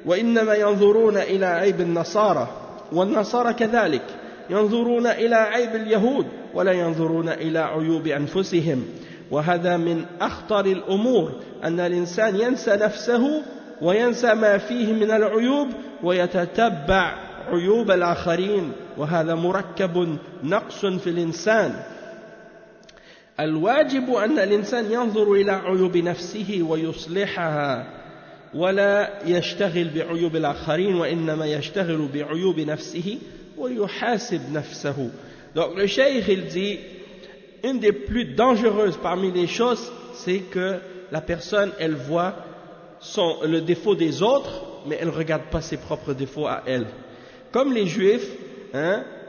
وإنما ينظرون إلى عيب النصارى، والنصارى كذلك ينظرون إلى عيب اليهود ولا ينظرون إلى عيوب أنفسهم. وهذا من أخطر الأمور أن الإنسان ينسى نفسه وينسى ما فيه من العيوب ويتتبع عيوب الآخرين، وهذا مركب نقص في الإنسان. الواجب أن الإنسان ينظر إلى عيوب نفسه ويصلحها ولا يشتغل بعيوب الآخرين، وإنما يشتغل بعيوب نفسه ويحاسب نفسه. Donc le cheikh il dit une des plus dangereuses parmi les choses, c'est que la personne elle voit le défaut des autres, mais elle ne regarde pas ses propres défauts à elle. Comme les juifs,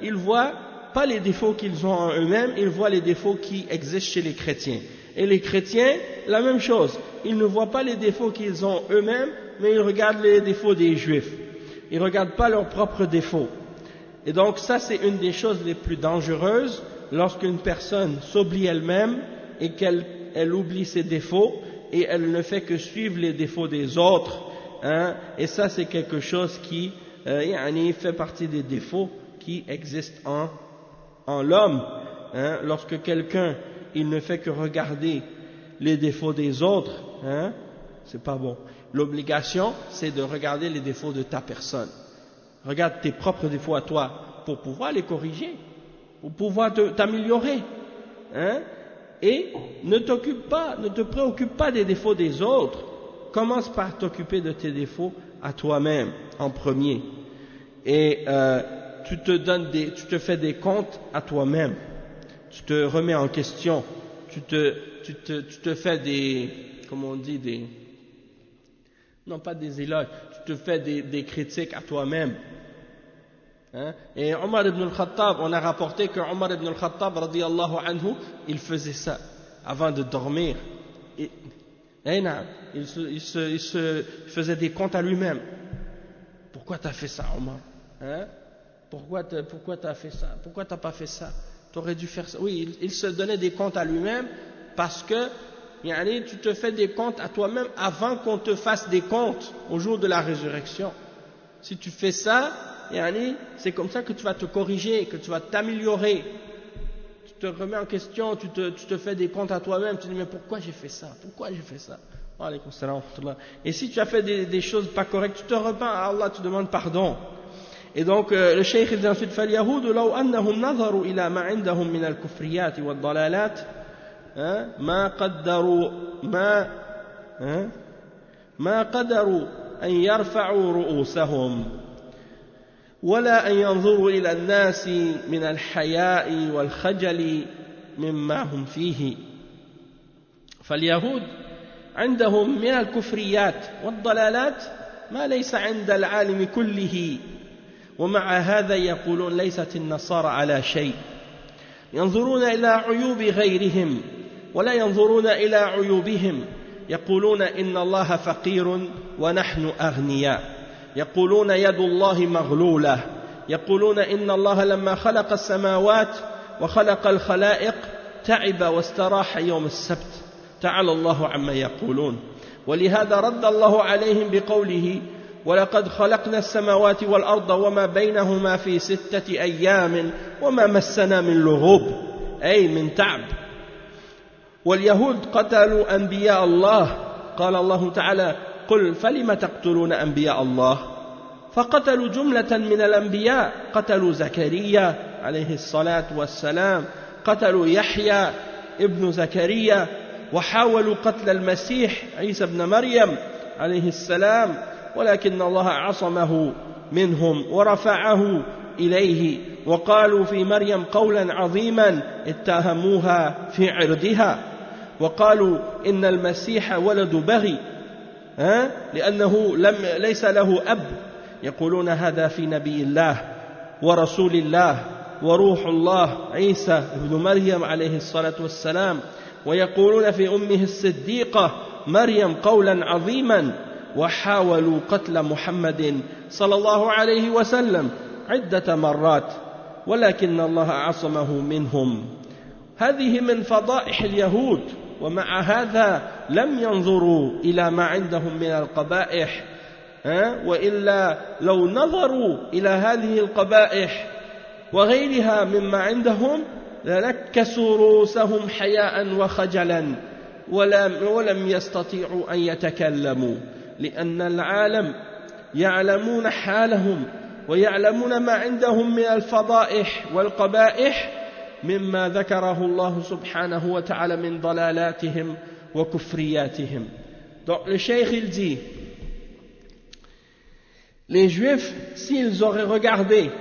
ils voient pas les défauts qu'ils ont en eux-mêmes, ils voient les défauts qui existent chez les chrétiens. Et les chrétiens, la même chose, ils ne voient pas les défauts qu'ils ont eux-mêmes, mais ils regardent les défauts des juifs. Ils ne regardent pas leurs propres défauts. Et donc ça c'est une des choses les plus dangereuses, lorsqu'une personne s'oublie elle-même et qu'elle oublie ses défauts et elle ne fait que suivre les défauts des autres, et ça c'est quelque chose qui fait partie des défauts qui existent en l'homme. Lorsque quelqu'un il ne fait que regarder les défauts des autres, c'est pas bon. L'obligation c'est de regarder les défauts de ta personne. Regarde tes propres défauts à toi pour pouvoir les corriger, pour pouvoir t'améliorer, et ne te préoccupe pas des défauts des autres. Commence par t'occuper de tes défauts à toi-même. en premier. Et tu te fais des comptes à toi-même. Tu te remets en question. Tu te fais des, comment on dit, non pas des éloges, tu te fais des critiques à toi-même. Hein? Et Omar ibn al-Khattab, on a rapporté que Omar ibn al-Khattab, radiyallahu anhu, il faisait ça avant de dormir. Il se faisait des comptes à lui-même. Pourquoi tu as fait ça, Omar? Hein? Pourquoi tu as fait ça? Pourquoi tu n'as pas fait ça? Tu aurais dû faire ça. Oui, il se donnait des comptes à lui-même parce que tu te fais des comptes à toi-même avant qu'on te fasse des comptes au jour de la résurrection. Si tu fais ça, c'est comme ça que tu vas te corriger, que tu vas t'améliorer. Tu te remets en question, tu te fais des comptes à toi-même, tu te dis mais pourquoi j'ai fait ça? Pourquoi j'ai fait ça? Et si tu as fait des choses pas correctes, tu te repens à Allah, tu demandes pardon. Et donc le cheikh dit ensuite فَالْيَهُودُ لَوْ أَنَّهُمْ نَظَرُوا إِلَى مَا عِنْدَهُمْ مِنَ الْكُفْرِيَاتِ وَالضَّلَالَاتِ ما قدروا أن يرفعوا رؤوسهم ولا أن ينظروا إلى الناس من الحياء والخجل مما هم فيه. فاليهود عندهم من الكفريات والضلالات ما ليس عند العالم كله، ومع هذا يقولون ليست النصارى على شيء، ينظرون إلى عيوب غيرهم ولا ينظرون إلى عيوبهم، يقولون إن الله فقير ونحن أغنياء، يقولون يد الله مغلولة، يقولون إن الله لما خلق السماوات وخلق الخلائق تعب واستراح يوم السبت، تعالى الله عما يقولون. ولهذا رد الله عليهم بقوله ولقد خلقنا السماوات والأرض وما بينهما في 6 أيام وما مسنا من لغوب، أي من تعب. واليهود قتلوا أنبياء الله، قال الله تعالى قل فلم تقتلون أنبياء الله، فقتلوا جملة من الأنبياء، قتلوا زكريا عليه الصلاة والسلام، قتلوا يحيى ابن زكريا، وحاولوا قتل المسيح عيسى ابن مريم عليه السلام، ولكن الله عصمه منهم ورفعه إليه، وقالوا في مريم قولا عظيما اتهموها في عرضها، وقالوا إن المسيح ولد بغي لأنه ليس له أب، يقولون هذا في نبي الله ورسول الله وروح الله عيسى ابن مريم عليه الصلاة والسلام، ويقولون في أمه الصديقة مريم قولا عظيما، وحاولوا قتل محمد صلى الله عليه وسلم عدة مرات ولكن الله عصمه منهم. هذه من فضائح اليهود، ومع هذا لم ينظروا إلى ما عندهم من القبائح، وإلا لو نظروا إلى هذه القبائح وغيرها مما عندهم لنكسوا رؤوسهم حياء وخجلا ولم يستطيعوا أن يتكلموا، لأن العالم يعلمون حالهم ويعلمون ما عندهم من الفضائح والقبائح مما ذكره الله سبحانه وتعالى من ضلالاتهم وكفرياتهم. Donc le cheikh il dit, les juifs, s'ils auraient regardé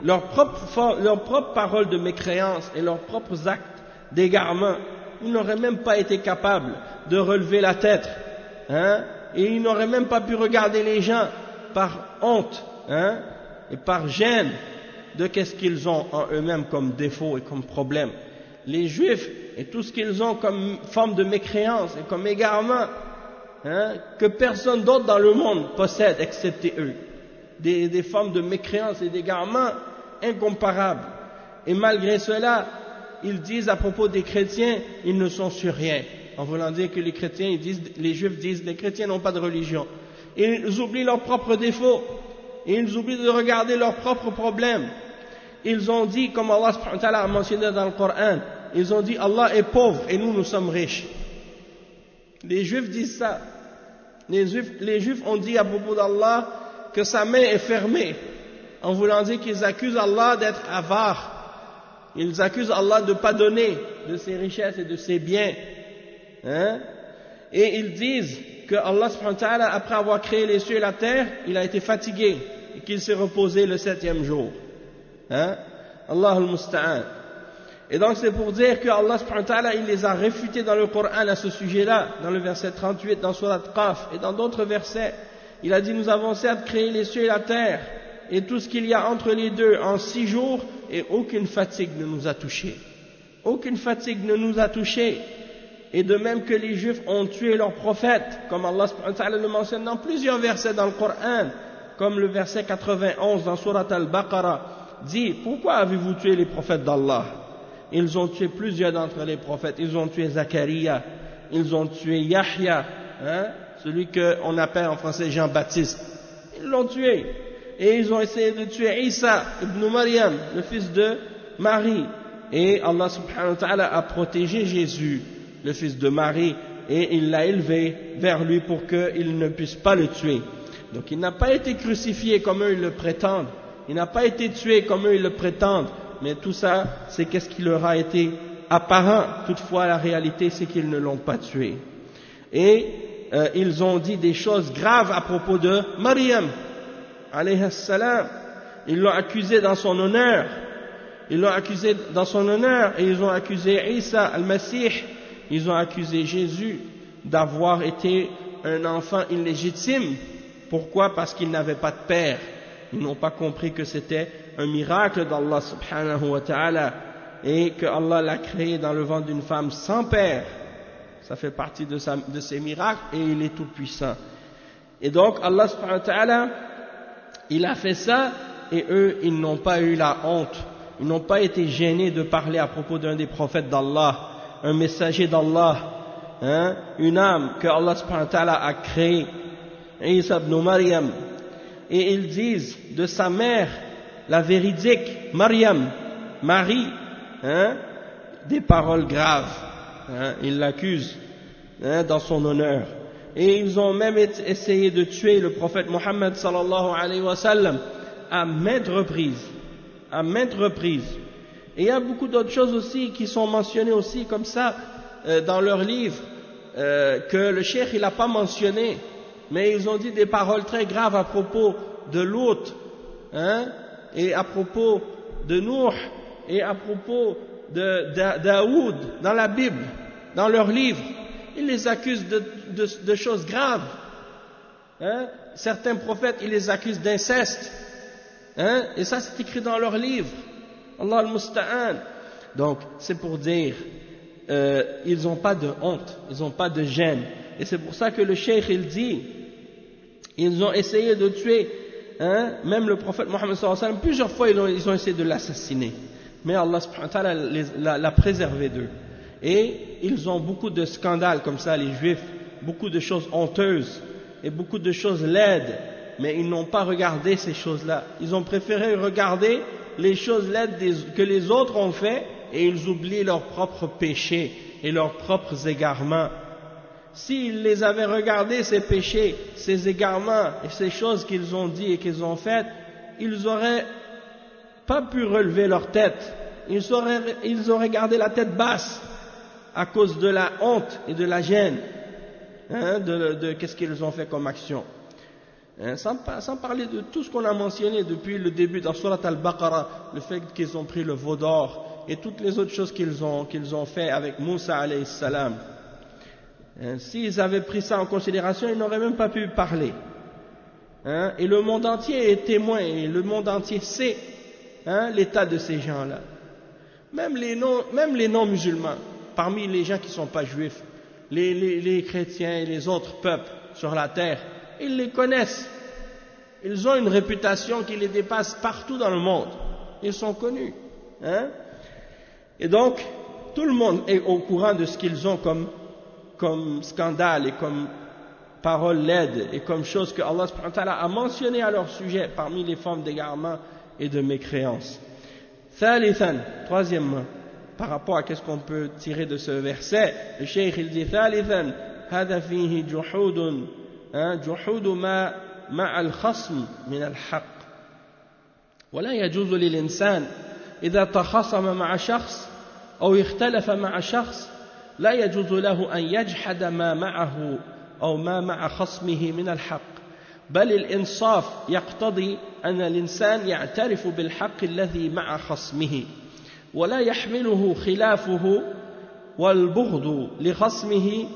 leurs propres paroles de mécréance et leurs propres actes d'égarement, ils n'auraient même pas été capables de relever la tête, et ils n'auraient même pas pu regarder les gens par honte et par gêne de qu'est-ce qu'ils ont en eux-mêmes comme défaut et comme problème. Les juifs et tout ce qu'ils ont comme forme de mécréance et comme égarement, que personne d'autre dans le monde possède excepté eux, des formes de mécréance et d'égarement incomparables. Et malgré cela, ils disent à propos des chrétiens, ils ne sont sur rien, en voulant dire que les chrétiens, les juifs disent, les chrétiens n'ont pas de religion. Et ils oublient leurs propres défauts, et ils oublient de regarder leurs propres problèmes. Ils ont dit, comme Allah subhanahu wa ta'ala a mentionné dans le Coran, ils ont dit Allah est pauvre et nous sommes riches. Les juifs disent ça. Les juifs ont dit à propos d'Allah que sa main est fermée, en voulant dire qu'ils accusent Allah d'être avare. Ils accusent Allah de ne pas donner de ses richesses et de ses biens. Et ils disent que Allah subhanahu wa ta'ala, après avoir créé les cieux et la terre, il a été fatigué et qu'il s'est reposé le 7e jour. Hein? Allah al-Musta'an. Et donc c'est pour dire que Allah subhanahu wa ta'ala, il les a réfutés dans le Coran à ce sujet-là, dans le verset 38, dans Surat Qaf et dans d'autres versets. Il a dit, nous avons certes créé les cieux et la terre et tout ce qu'il y a entre les deux en 6 jours et aucune fatigue ne nous a touchés. Aucune fatigue ne nous a touchés. Et de même que les Juifs ont tué leurs prophètes, comme Allah subhanahu wa ta'ala le mentionne dans plusieurs versets dans le Coran, comme le verset 91 dans Surat Al-Baqarah, dit, pourquoi avez-vous tué les prophètes d'Allah? Ils ont tué plusieurs d'entre les prophètes. Ils ont tué Zacharia, ils ont tué Yahya, hein, celui qu'on appelle en français Jean-Baptiste. Ils l'ont tué. Et ils ont essayé de tuer Isa ibn Maryam, le fils de Marie. Et Allah subhanahu wa ta'ala a protégé Jésus, le fils de Marie, et il l'a élevé vers lui pour qu'il ne puisse pas le tuer. Donc il n'a pas été crucifié comme eux ils le prétendent. Il n'a pas été tué comme eux ils le prétendent. Mais tout ça, c'est qu'est-ce qui leur a été apparent. Toutefois, la réalité, c'est qu'ils ne l'ont pas tué. Et ils ont dit des choses graves à propos de Maryam, alayhi salam. Ils l'ont accusé dans son honneur. Ils l'ont accusé dans son honneur et ils ont accusé Isa al-Masih. Ils ont accusé Jésus d'avoir été un enfant illégitime. Pourquoi? Parce qu'il n'avait pas de père. Ils n'ont pas compris que c'était un miracle d'Allah subhanahu wa ta'ala et que Allah l'a créé dans le ventre d'une femme sans père. Ça fait partie de ses miracles et il est tout puissant. Et donc Allah subhanahu wa ta'ala, il a fait ça et eux, ils n'ont pas eu la honte. Ils n'ont pas été gênés de parler à propos d'un des prophètes d'Allah, un messager d'Allah, hein, une âme que Allah subhanahu wa ta'ala a créée, Isa ibn Maryam. Et ils disent de sa mère, la véridique, Maryam, Marie, hein, des paroles graves. Hein, ils l'accusent, hein, dans son honneur. Et ils ont même essayé de tuer le prophète Mohammed sallallahu alayhi wa sallam à maintes reprises. À maintes reprises. Et il y a beaucoup d'autres choses aussi qui sont mentionnées aussi comme ça dans leurs livres, que le cheikh il n'a pas mentionné, mais ils ont dit des paroles très graves à propos de Lut, hein, et à propos de Nuh, et à propos de Daoud dans la Bible, dans leurs livres. Ils les accusent de choses graves. Hein. Certains prophètes, ils les accusent d'inceste. Hein, et ça c'est écrit dans leurs livres. Allah al-Musta'an. Donc c'est pour dire, ils n'ont pas de honte, ils n'ont pas de gêne. Et c'est pour ça que le cheikh il dit, ils ont essayé de tuer, hein, même le prophète Mohammed sallallahu alayhi wa sallam, plusieurs fois ils ont essayé de l'assassiner. Mais Allah subhanahu wa ta'ala l'a préservé d'eux. Et ils ont beaucoup de scandales comme ça, les juifs, beaucoup de choses honteuses et beaucoup de choses laides. Mais ils n'ont pas regardé ces choses-là. Ils ont préféré regarder les choses laides que les autres ont fait et ils oublient leurs propres péchés et leurs propres égarements. S'ils les avaient regardés, ces péchés, ces égarements et ces choses qu'ils ont dit et qu'ils ont faites, ils n'auraient pas pu relever leur tête. Ils auraient gardé la tête basse à cause de la honte et de la gêne, hein, de qu'est-ce qu'ils ont fait comme action. Sans parler de tout ce qu'on a mentionné depuis le début dans Surat Al-Baqarah, le fait qu'ils ont pris le veau d'or et toutes les autres choses qu'ils ont fait avec Moussa alayhi salam. S'ils avaient pris ça en considération, ils n'auraient même pas pu parler. Et le monde entier est témoin, et le monde entier sait, l'état de ces gens-là. Même les non-musulmans, parmi les gens qui ne sont pas juifs, les chrétiens et les autres peuples sur la terre, ils les connaissent. Ils ont une réputation qui les dépasse partout dans le monde. Ils sont connus. Et donc, tout le monde est au courant de ce qu'ils ont comme scandale et comme paroles laides et comme choses que Allah subhanahu wa ta'ala a mentionnées à leur sujet parmi les formes d'égarement et de mécréance. Thalithan, troisièmement, par rapport à ce qu'on peut tirer de ce verset, le cheikh il dit Thalithan, hada fihi juhudun جحود ما مع الخصم من الحق ولا يجوز للإنسان إذا تخاصم مع شخص أو اختلف مع شخص لا يجوز له أن يجحد ما معه أو ما مع خصمه من الحق بل الإنصاف يقتضي أن الإنسان يعترف بالحق الذي مع خصمه ولا يحمله خلافه والبغض لخصمه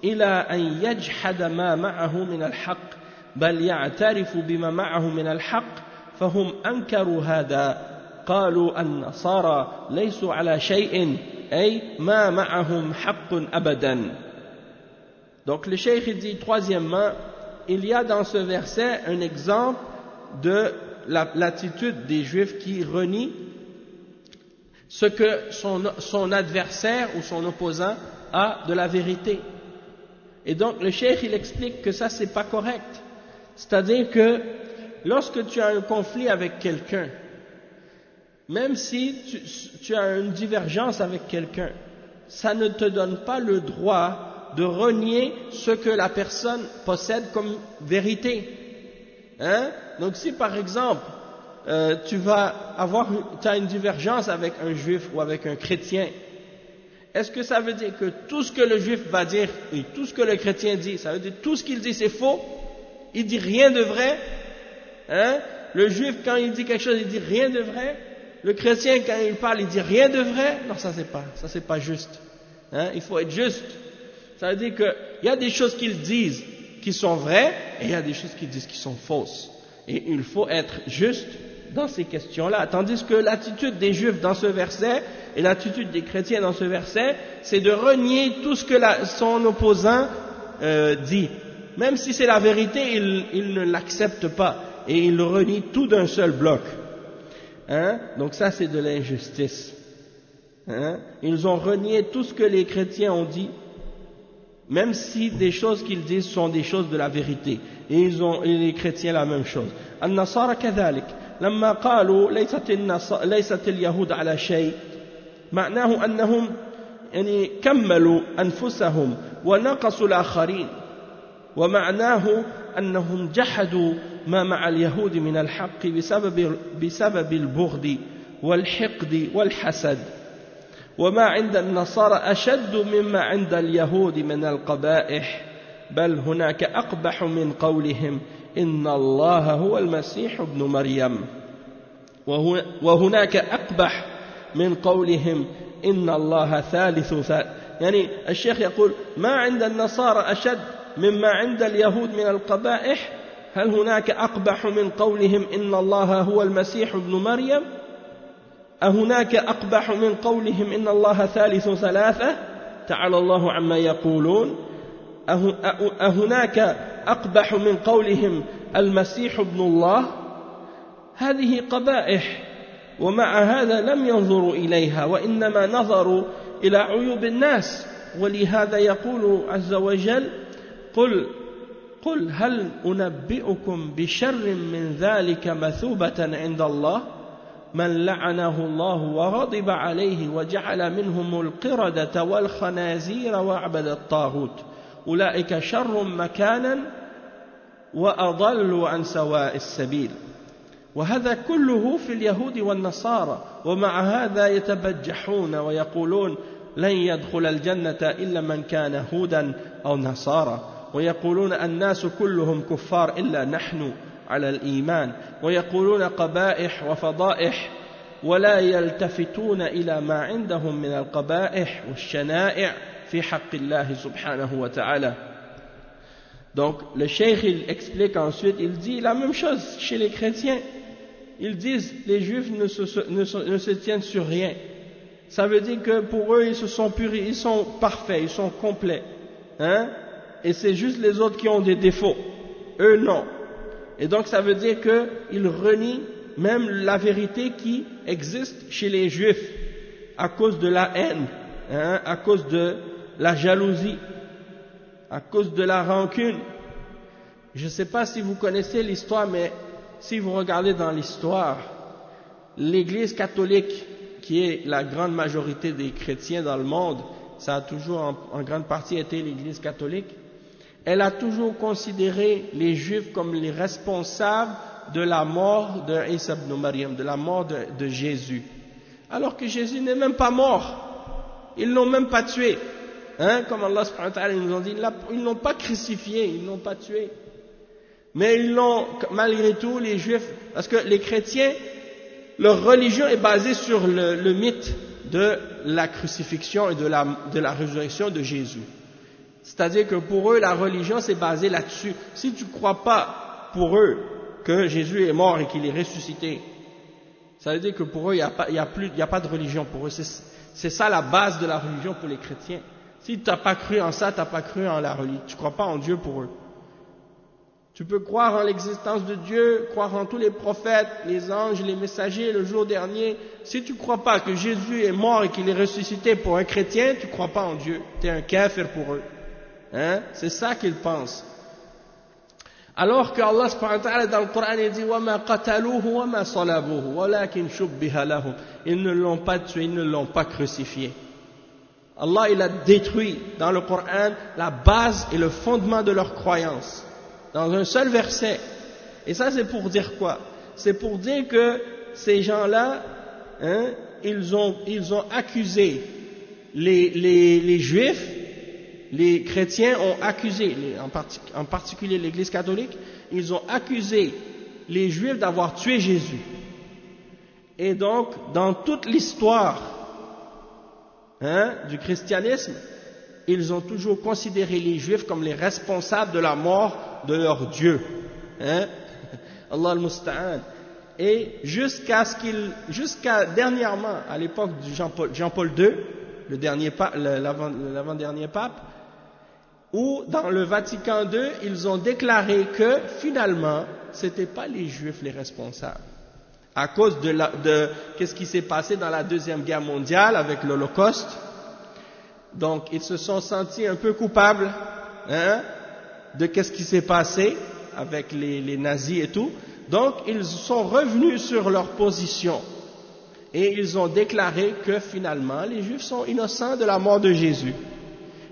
إلى أن يجحد ما معه من الحق بل يعترف بما معه من الحق فهم أنكروا هذا قالوا النصارى ليسوا على شيء أي ما معهم حق أبدا. Donc le cheikh dit troisièmement, il y a dans ce verset un exemple de l'attitude des juifs qui renient ce que son adversaire ou son opposant a de la vérité. Et donc le cheikh il explique que ça c'est pas correct. C'est-à-dire que lorsque tu as un conflit avec quelqu'un, même si tu as une divergence avec quelqu'un, ça ne te donne pas le droit de renier ce que la personne possède comme vérité. Hein? Donc si par exemple tu as une divergence avec un juif ou avec un chrétien, est-ce que ça veut dire que tout ce que le juif va dire et tout ce que le chrétien dit, ça veut dire tout ce qu'il dit c'est faux? Il dit rien de vrai? Hein? Le juif quand il dit quelque chose il dit rien de vrai? Le chrétien quand il parle il dit rien de vrai? Non, ça c'est pas juste. Hein? Il faut être juste. Ça veut dire qu'il y a des choses qu'ils disent qui sont vraies et il y a des choses qu'ils disent qui sont fausses. Et il faut être juste dans ces questions-là. Tandis que l'attitude des juifs dans ce verset et l'attitude des chrétiens dans ce verset, c'est de renier tout ce que son opposant dit. Même si c'est la vérité, il ne l'accepte pas et il renie tout d'un seul bloc. Hein? Donc ça c'est de l'injustice. Hein? Ils ont renié tout ce que les chrétiens ont dit, même si des choses qu'ils disent sont des choses de la vérité. Et les chrétiens la même chose. النصارى كذلك لما قالوا ليست اليهود على شيء معناه أنهم يعني كملوا أنفسهم ونقصوا الآخرين ومعناه أنهم جحدوا ما مع اليهود من الحق بسبب البغض والحقد والحسد وما عند النصارى أشد مما عند اليهود من القبائح بل هناك أقبح من قولهم إن الله هو المسيح ابن مريم وهناك أقبح من قولهم إن الله ثالث يعني الشيخ يقول ما عند النصارى أشد مما عند اليهود من القبائح هل هناك أقبح من قولهم إن الله هو المسيح ابن مريم أهناك أقبح من قولهم إن الله ثالث ثلاثة تعالى الله عما يقولون أهناك أقبح من قولهم المسيح ابن الله هذه قبائح ومع هذا لم ينظروا إليها وإنما نظروا إلى عيوب الناس ولهذا يقول عز وجل قل هل أنبئكم بشر من ذلك مثوبة عند الله من لعنه الله وغضب عليه وجعل منهم القردة والخنازير وعبد الطاغوت أولئك شر مكانا وأضل عن سواء السبيل وهذا كله في اليهود والنصارى ومع هذا يتبجحون ويقولون لن يدخل الجنة إلا من كان هودا أو نصارى ويقولون الناس كلهم كفار إلا نحن على الإيمان ويقولون قبائح وفضائح ولا يلتفتون إلى ما عندهم من القبائح والشنائع في حق الله سبحانه وتعالى. Donc le cheikh il explique ensuite, il dit la même chose chez les chrétiens. Ils disent les juifs ne se tiennent sur rien. Ça veut dire que pour eux ils se sont purifiés, ils sont parfaits, ils sont complets. Hein? Et c'est juste les autres qui ont des défauts. Eux non. Et donc ça veut dire qu'ils renient même la vérité qui existe chez les juifs à cause de la haine, hein, à cause de la jalousie, à cause de la rancune. Je ne sais pas si vous connaissez l'histoire, mais si vous regardez dans l'histoire, l'Église catholique, qui est la grande majorité des chrétiens dans le monde, ça a toujours en grande partie été l'Église catholique, elle a toujours considéré les Juifs comme les responsables de la mort de Isa ibn Maryam, de la mort de Jésus. Alors que Jésus n'est même pas mort. Ils ne l'ont même pas tué. hein, comme Allah subhanahu wa ta'ala nous a dit, ils ne l'ont pas crucifié, ils ne l'ont pas tué. Mais ils l'ont, malgré tout, les juifs, parce que les chrétiens, leur religion est basée sur le mythe de la crucifixion et de la résurrection de Jésus. C'est-à-dire que pour eux, la religion c'est basé là-dessus. Si tu ne crois pas pour eux que Jésus est mort et qu'il est ressuscité, ça veut dire que pour eux, il n'y a pas de religion pour eux. C'est ça la base de la religion pour les chrétiens. Si tu n'as pas cru en ça, tu n'as pas cru en la religion. Tu ne crois pas en Dieu pour eux. Tu peux croire en l'existence de Dieu, croire en tous les prophètes, les anges, les messagers, le jour dernier. Si tu ne crois pas que Jésus est mort et qu'il est ressuscité pour un chrétien, tu ne crois pas en Dieu. Tu es un kafir pour eux. Hein? C'est ça qu'ils pensent. Alors que Allah subhanahu wa ta'ala dans le Coran il dit وَمَا قَتَلُوهُ وَمَا صَلَبُوهُ وَلَكِنْ شُبِّهَ لَهُمْ. Ils ne l'ont pas tué, ils ne l'ont pas crucifié. Allah il a détruit dans le Coran la base et le fondement de leur croyance dans un seul verset. Et ça c'est pour dire quoi? C'est pour dire que ces gens-là, hein, ils ont accusé les juifs. Les chrétiens ont accusé, en particulier l'Église catholique, ils ont accusé les juifs d'avoir tué Jésus. Et donc, dans toute l'histoire du christianisme, ils ont toujours considéré les juifs comme les responsables de la mort de leur Dieu. Allah al-Musta'an. Et jusqu'à dernièrement, à l'époque de Jean-Paul II, l'avant-dernier pape, où dans le Vatican II, ils ont déclaré que finalement, ce n'étaient pas les Juifs les responsables. À cause de qu'est-ce qui s'est passé dans la Deuxième Guerre mondiale avec l'Holocauste. Donc, ils se sont sentis un peu coupables de qu'est-ce qui s'est passé avec les nazis et tout. Donc, ils sont revenus sur leur position. Et ils ont déclaré que finalement, les Juifs sont innocents de la mort de Jésus.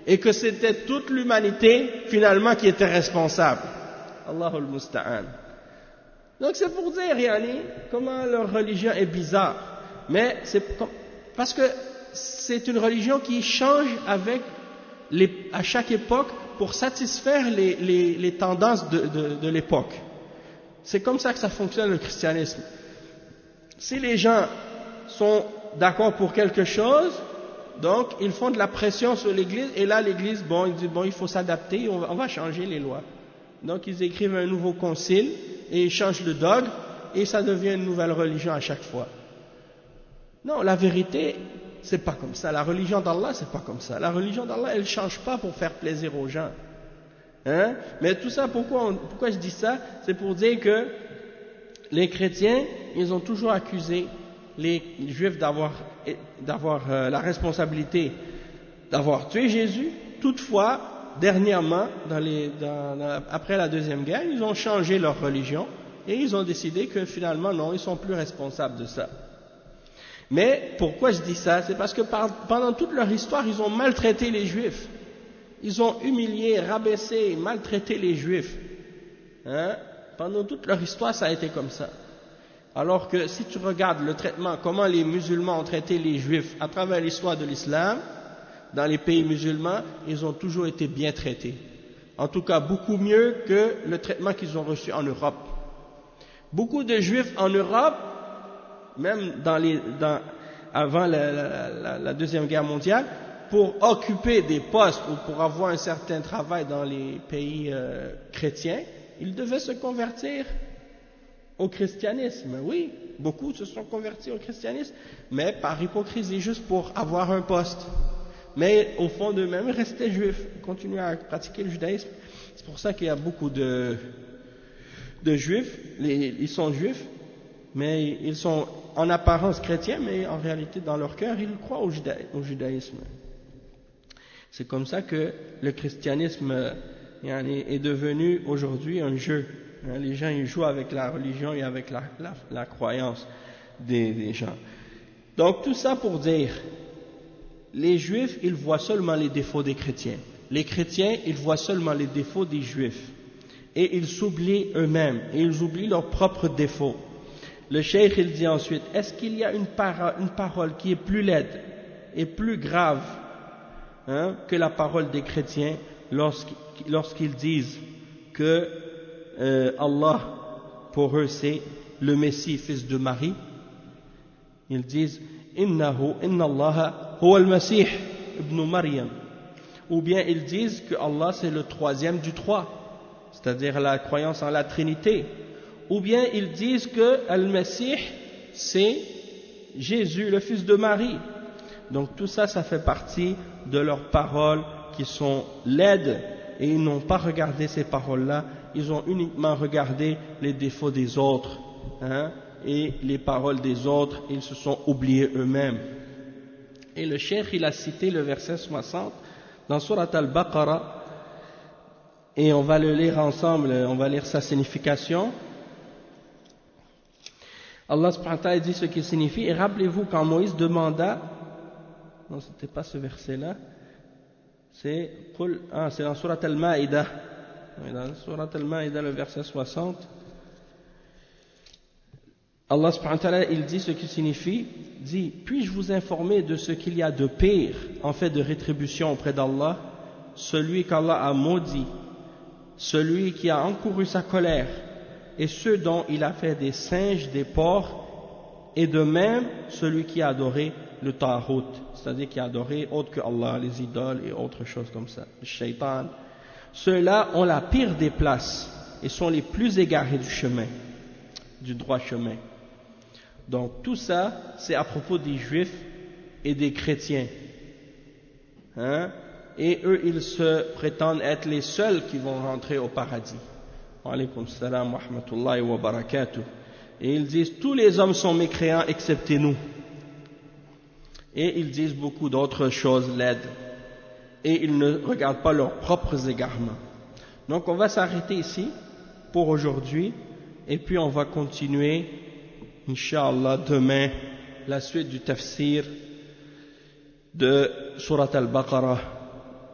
Et que c'était toute l'humanité, finalement, qui était responsable. Allahul Musta'an. Donc c'est pour dire, yani, comment leur religion est bizarre. Mais c'est parce que c'est une religion qui change à chaque époque pour satisfaire les tendances de l'époque. C'est comme ça que ça fonctionne le christianisme. Si les gens sont d'accord pour quelque chose, donc ils font de la pression sur l'Église, et là l'Église, ils disent il faut s'adapter, on va changer les lois. Donc ils écrivent un nouveau concile, et ils changent le dogme, et ça devient une nouvelle religion à chaque fois. Non, la vérité, c'est pas comme ça. La religion d'Allah, c'est pas comme ça. La religion d'Allah, elle change pas pour faire plaisir aux gens. Mais tout ça, pourquoi je dis ça? C'est pour dire que les chrétiens, ils ont toujours accusé les juifs d'avoir la responsabilité d'avoir tué Jésus. Toutefois, dernièrement, après la Deuxième Guerre, ils ont changé leur religion et ils ont décidé que finalement, non, ils sont plus responsables de ça. Mais pourquoi je dis ça? C'est parce que pendant toute leur histoire, ils ont maltraité les juifs. Ils ont humilié, rabaissé, maltraité les juifs. Pendant toute leur histoire, ça a été comme ça. Alors que si tu regardes le traitement, comment les musulmans ont traité les juifs à travers l'histoire de l'islam, dans les pays musulmans, ils ont toujours été bien traités. En tout cas, beaucoup mieux que le traitement qu'ils ont reçu en Europe. Beaucoup de juifs en Europe, même avant la Deuxième Guerre mondiale, pour occuper des postes ou pour avoir un certain travail dans les pays chrétiens, ils devaient se convertir au christianisme. Oui, beaucoup se sont convertis au christianisme, mais par hypocrisie, juste pour avoir un poste. Mais au fond d'eux-mêmes, ils restaient juifs, ils continuaient à pratiquer le judaïsme. C'est pour ça qu'il y a beaucoup de juifs, ils sont juifs, mais ils sont en apparence chrétiens, mais en réalité, dans leur cœur, ils croient au judaïsme. C'est comme ça que le christianisme est devenu aujourd'hui un jeu. Les gens ils jouent avec la religion et avec la croyance des gens. Donc tout ça pour dire, les juifs ils voient seulement les défauts des chrétiens. Les chrétiens ils voient seulement les défauts des juifs. Et ils s'oublient eux-mêmes, et ils oublient leurs propres défauts. Le cheikh il dit ensuite, est-ce qu'il y a une parole qui est plus laide et plus grave que la parole des chrétiens lorsqu'ils disent que Allah, pour eux, c'est le Messie, fils de Marie. Ils disent Inna Allaha huwa al-Masih ibn Maryam. Ou bien ils disent que Allah c'est le troisième du trois, c'est-à-dire la croyance en la Trinité. Ou bien ils disent que Al-Masih c'est Jésus, le fils de Marie. Donc tout ça, ça fait partie de leurs paroles qui sont laides, et ils n'ont pas regardé ces paroles-là, ils ont uniquement regardé les défauts des autres, et les paroles des autres, ils se sont oubliés eux-mêmes. Et le cheikh, il a cité le verset 60 dans Surat Al-Baqarah, et on va le lire ensemble, on va lire sa signification. Allah subhanahu wa ta'ala dit ce qu'il signifie, et rappelez-vous quand Moïse demanda, non c'était pas ce verset là, c'est dans Surat Al-Ma'idah, dans Surat Al-Ma'idah le verset 60, Allah subhanahu wa ta'ala il dit ce qu'il signifie, dit, puis-je vous informer de ce qu'il y a de pire en fait de rétribution auprès d'Allah, celui qu'Allah a maudit, celui qui a encouru sa colère, et ceux dont il a fait des singes, des porcs, et de même celui qui a adoré le Ta'hut, c'est-à-dire qui a adoré autre que Allah, les idoles et autres choses comme ça, le shaitan. Ceux-là ont la pire des places et sont les plus égarés du chemin, du droit chemin. Donc tout ça, c'est à propos des juifs et des chrétiens. Et eux, ils se prétendent être les seuls qui vont rentrer au paradis. Wa alaykum salam wa rahmatullahi wa barakatuh. Et ils disent, tous les hommes sont mécréants excepté nous. Et ils disent beaucoup d'autres choses laides. Et ils ne regardent pas leurs propres égarements. Donc on va s'arrêter ici pour aujourd'hui. Et puis on va continuer, Inch'Allah, demain, la suite du tafsir de Surat Al-Baqarah.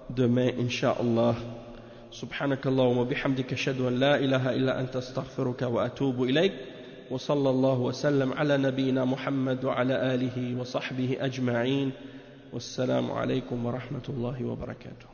Demain, Inch'Allah. سبحانك اللهم وبحمدك أشهد أن لا إله إلا أنت أستغفرك وأتوب إليك وصلى الله وسلم على نبينا محمد وعلى آله وصحبه أجمعين والسلام عليكم ورحمة الله وبركاته.